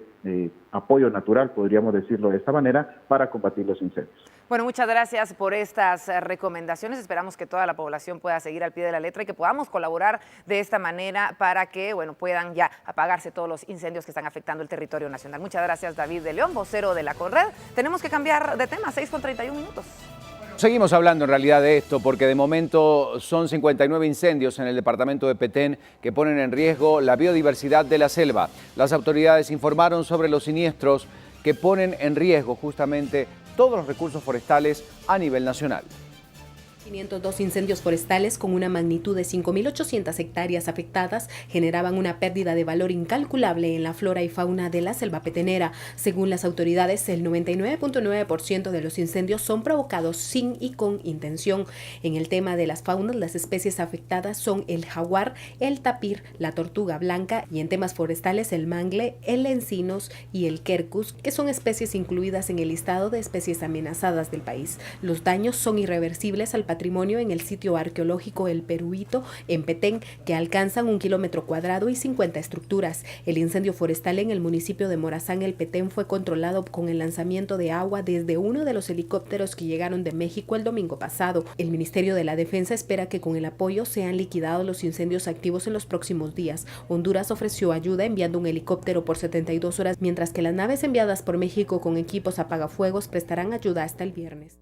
[SPEAKER 24] apoyo natural, podríamos decirlo de esta manera, para combatir los incendios.
[SPEAKER 3] Bueno, muchas gracias por estas recomendaciones. Esperamos que toda la población pueda seguir al pie de la letra y que podamos colaborar de esta manera para que, bueno, puedan ya apagarse todos los incendios que están afectando el territorio nacional. Muchas gracias, David de León, vocero de la Conred. Tenemos que cambiar de tema, 6:31.
[SPEAKER 2] Seguimos hablando en realidad de esto porque de momento son 59 incendios en el departamento de Petén que ponen en riesgo la biodiversidad de la selva. Las autoridades informaron sobre los siniestros que ponen en riesgo justamente todos los recursos forestales a nivel nacional.
[SPEAKER 20] 502 incendios forestales con una magnitud de 5.800 hectáreas afectadas generaban una pérdida de valor incalculable en la flora y fauna de la selva petenera. Según las autoridades, el 99.9% de los incendios son provocados sin y con intención. En el tema de las faunas, las especies afectadas son el jaguar, el tapir, la tortuga blanca, y en temas forestales el mangle, el encinos y el quercus, que son especies incluidas en el listado de especies amenazadas del país. Los daños son irreversibles al patrimonio en el sitio arqueológico El Peruito en Petén, que alcanzan 1 kilómetro cuadrado y 50 estructuras. El incendio forestal en el municipio de Morazán, El Petén, fue controlado con el lanzamiento de agua desde uno de los helicópteros que llegaron de México el domingo pasado. El Ministerio de la Defensa espera que con el apoyo sean liquidados los incendios activos en los próximos días. Honduras ofreció ayuda enviando un helicóptero por 72 horas, mientras que las naves enviadas por México con equipos apagafuegos prestarán ayuda hasta el viernes.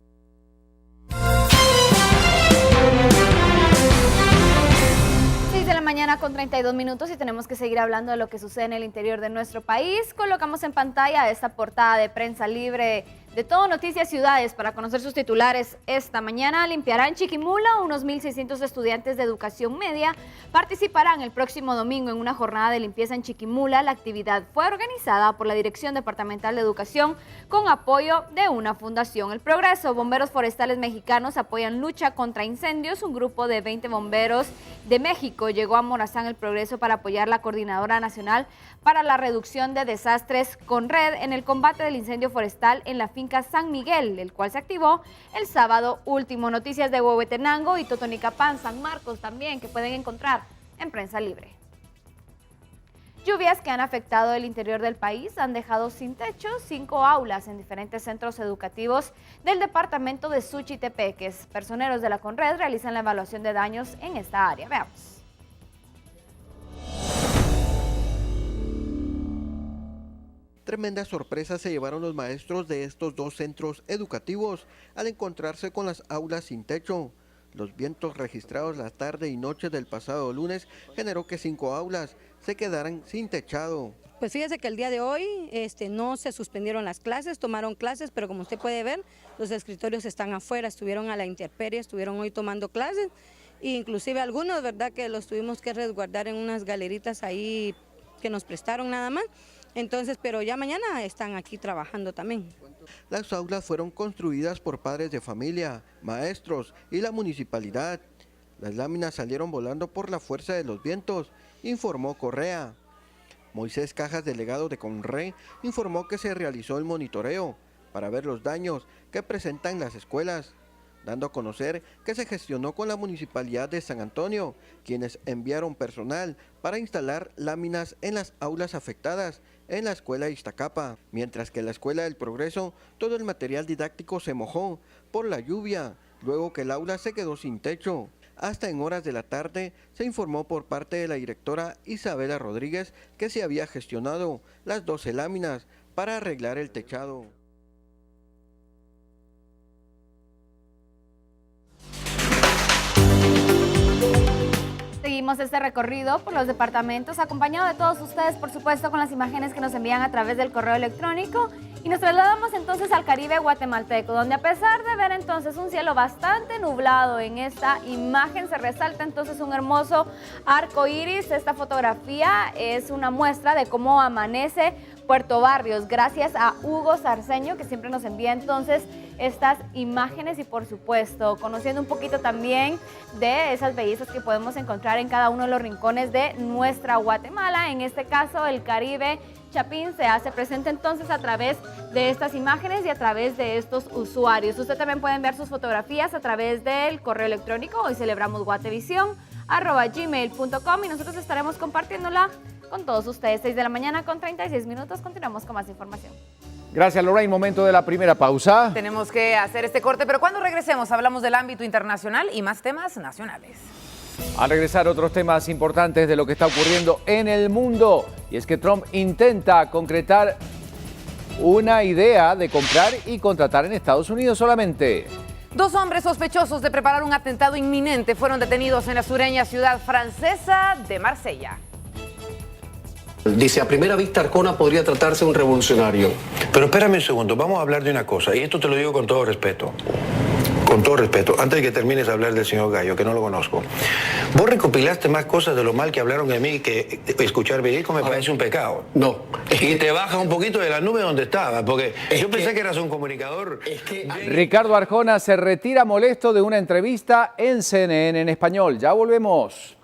[SPEAKER 10] 6 de la mañana con 32 minutos y tenemos que seguir hablando de lo que sucede en el interior de nuestro país. Colocamos en pantalla esta portada de Prensa Libre de Todo Noticias Ciudades para conocer sus titulares. Esta mañana limpiarán Chiquimula. Unos 1.600 estudiantes de educación media participarán el próximo domingo en una jornada de limpieza en Chiquimula. La actividad fue organizada por la Dirección Departamental de Educación con apoyo de una fundación. El Progreso. Bomberos forestales mexicanos apoyan lucha contra incendios. Un grupo de 20 bomberos de México llegó a Morazán, El Progreso, para apoyar la Coordinadora Nacional para la Reducción de Desastres Conred en el combate del incendio forestal en la finca San Miguel, el cual se activó el sábado último. Noticias de Huehuetenango y Totonicapán, San Marcos también, que pueden encontrar en Prensa Libre. Lluvias que han afectado el interior del país han dejado sin techo 5 aulas en diferentes centros educativos del departamento de Suchitepeques. Personeros de la Conred realizan la evaluación de daños en esta área. Veamos.
[SPEAKER 6] Tremenda sorpresa se llevaron los maestros de estos 2 centros educativos al encontrarse con las aulas sin techo. Los vientos registrados la tarde y noche del pasado lunes generó que 5 aulas se quedaran sin techado.
[SPEAKER 7] Pues fíjese que el día de hoy no se suspendieron las clases, tomaron clases, pero como usted puede ver, los escritorios están afuera, estuvieron a la intemperie, estuvieron hoy tomando clases, e inclusive algunos, ¿verdad?, que los tuvimos que resguardar en unas galeritas ahí que nos prestaron nada más. Entonces, pero ya mañana están aquí trabajando también.
[SPEAKER 6] Las aulas fueron construidas por padres de familia, maestros y la municipalidad. Las láminas salieron volando por la fuerza de los vientos, informó Correa. Moisés Cajas, delegado de Conre, informó que se realizó el monitoreo para ver los daños que presentan las escuelas, dando a conocer que se gestionó con la Municipalidad de San Antonio, quienes enviaron personal para instalar láminas en las aulas afectadas en la escuela Iztacapa, mientras que en la escuela del Progreso todo el material didáctico se mojó por la lluvia, luego que el aula se quedó sin techo. Hasta en horas de la tarde se informó por parte de la directora Isabela Rodríguez que se había gestionado las 12 láminas para arreglar el techado.
[SPEAKER 10] Seguimos este recorrido por los departamentos, acompañado de todos ustedes, por supuesto, con las imágenes que nos envían a través del correo electrónico. Y nos trasladamos entonces al Caribe guatemalteco, donde a pesar de ver entonces un cielo bastante nublado en esta imagen, se resalta entonces un hermoso arco iris. Esta fotografía es una muestra de cómo amanece Puerto Barrios, gracias a Hugo Sarceño, que siempre nos envía entonces estas imágenes y por supuesto conociendo un poquito también de esas bellezas que podemos encontrar en cada uno de los rincones de nuestra Guatemala. En este caso el Caribe Chapín se hace presente entonces a través de estas imágenes y a través de estos usuarios. Usted también puede enviar sus fotografías a través del correo electrónico. Hoy celebramos guatevisión@gmail.com y nosotros estaremos compartiéndola con todos ustedes. 6 de la mañana con 36 minutos. Continuamos con más información.
[SPEAKER 2] Gracias, Lorraine. Momento de la primera pausa.
[SPEAKER 3] Tenemos que hacer este corte, pero cuando regresemos hablamos del ámbito internacional y más temas nacionales.
[SPEAKER 2] Al regresar, otros temas importantes de lo que está ocurriendo en el mundo. Y es que Trump intenta concretar una idea de comprar y contratar en Estados Unidos solamente.
[SPEAKER 3] 2 hombres sospechosos de preparar un atentado inminente fueron detenidos en la sureña ciudad francesa de Marsella.
[SPEAKER 1] Dice, a primera vista Arjona podría tratarse de un revolucionario. Pero espérame un segundo, vamos a hablar de una cosa, y esto te lo digo con todo respeto. Con todo respeto, antes de que termines de hablar del señor Gallo, que no lo conozco. Vos recopilaste más cosas de lo mal que hablaron de mí que escuchar Verico me parece un pecado.
[SPEAKER 8] No.
[SPEAKER 1] Y te baja un poquito de la nube donde estaba, porque yo pensé que eras un comunicador.
[SPEAKER 2] Ricardo Arjona se retira molesto de una entrevista en CNN en español. Ya volvemos.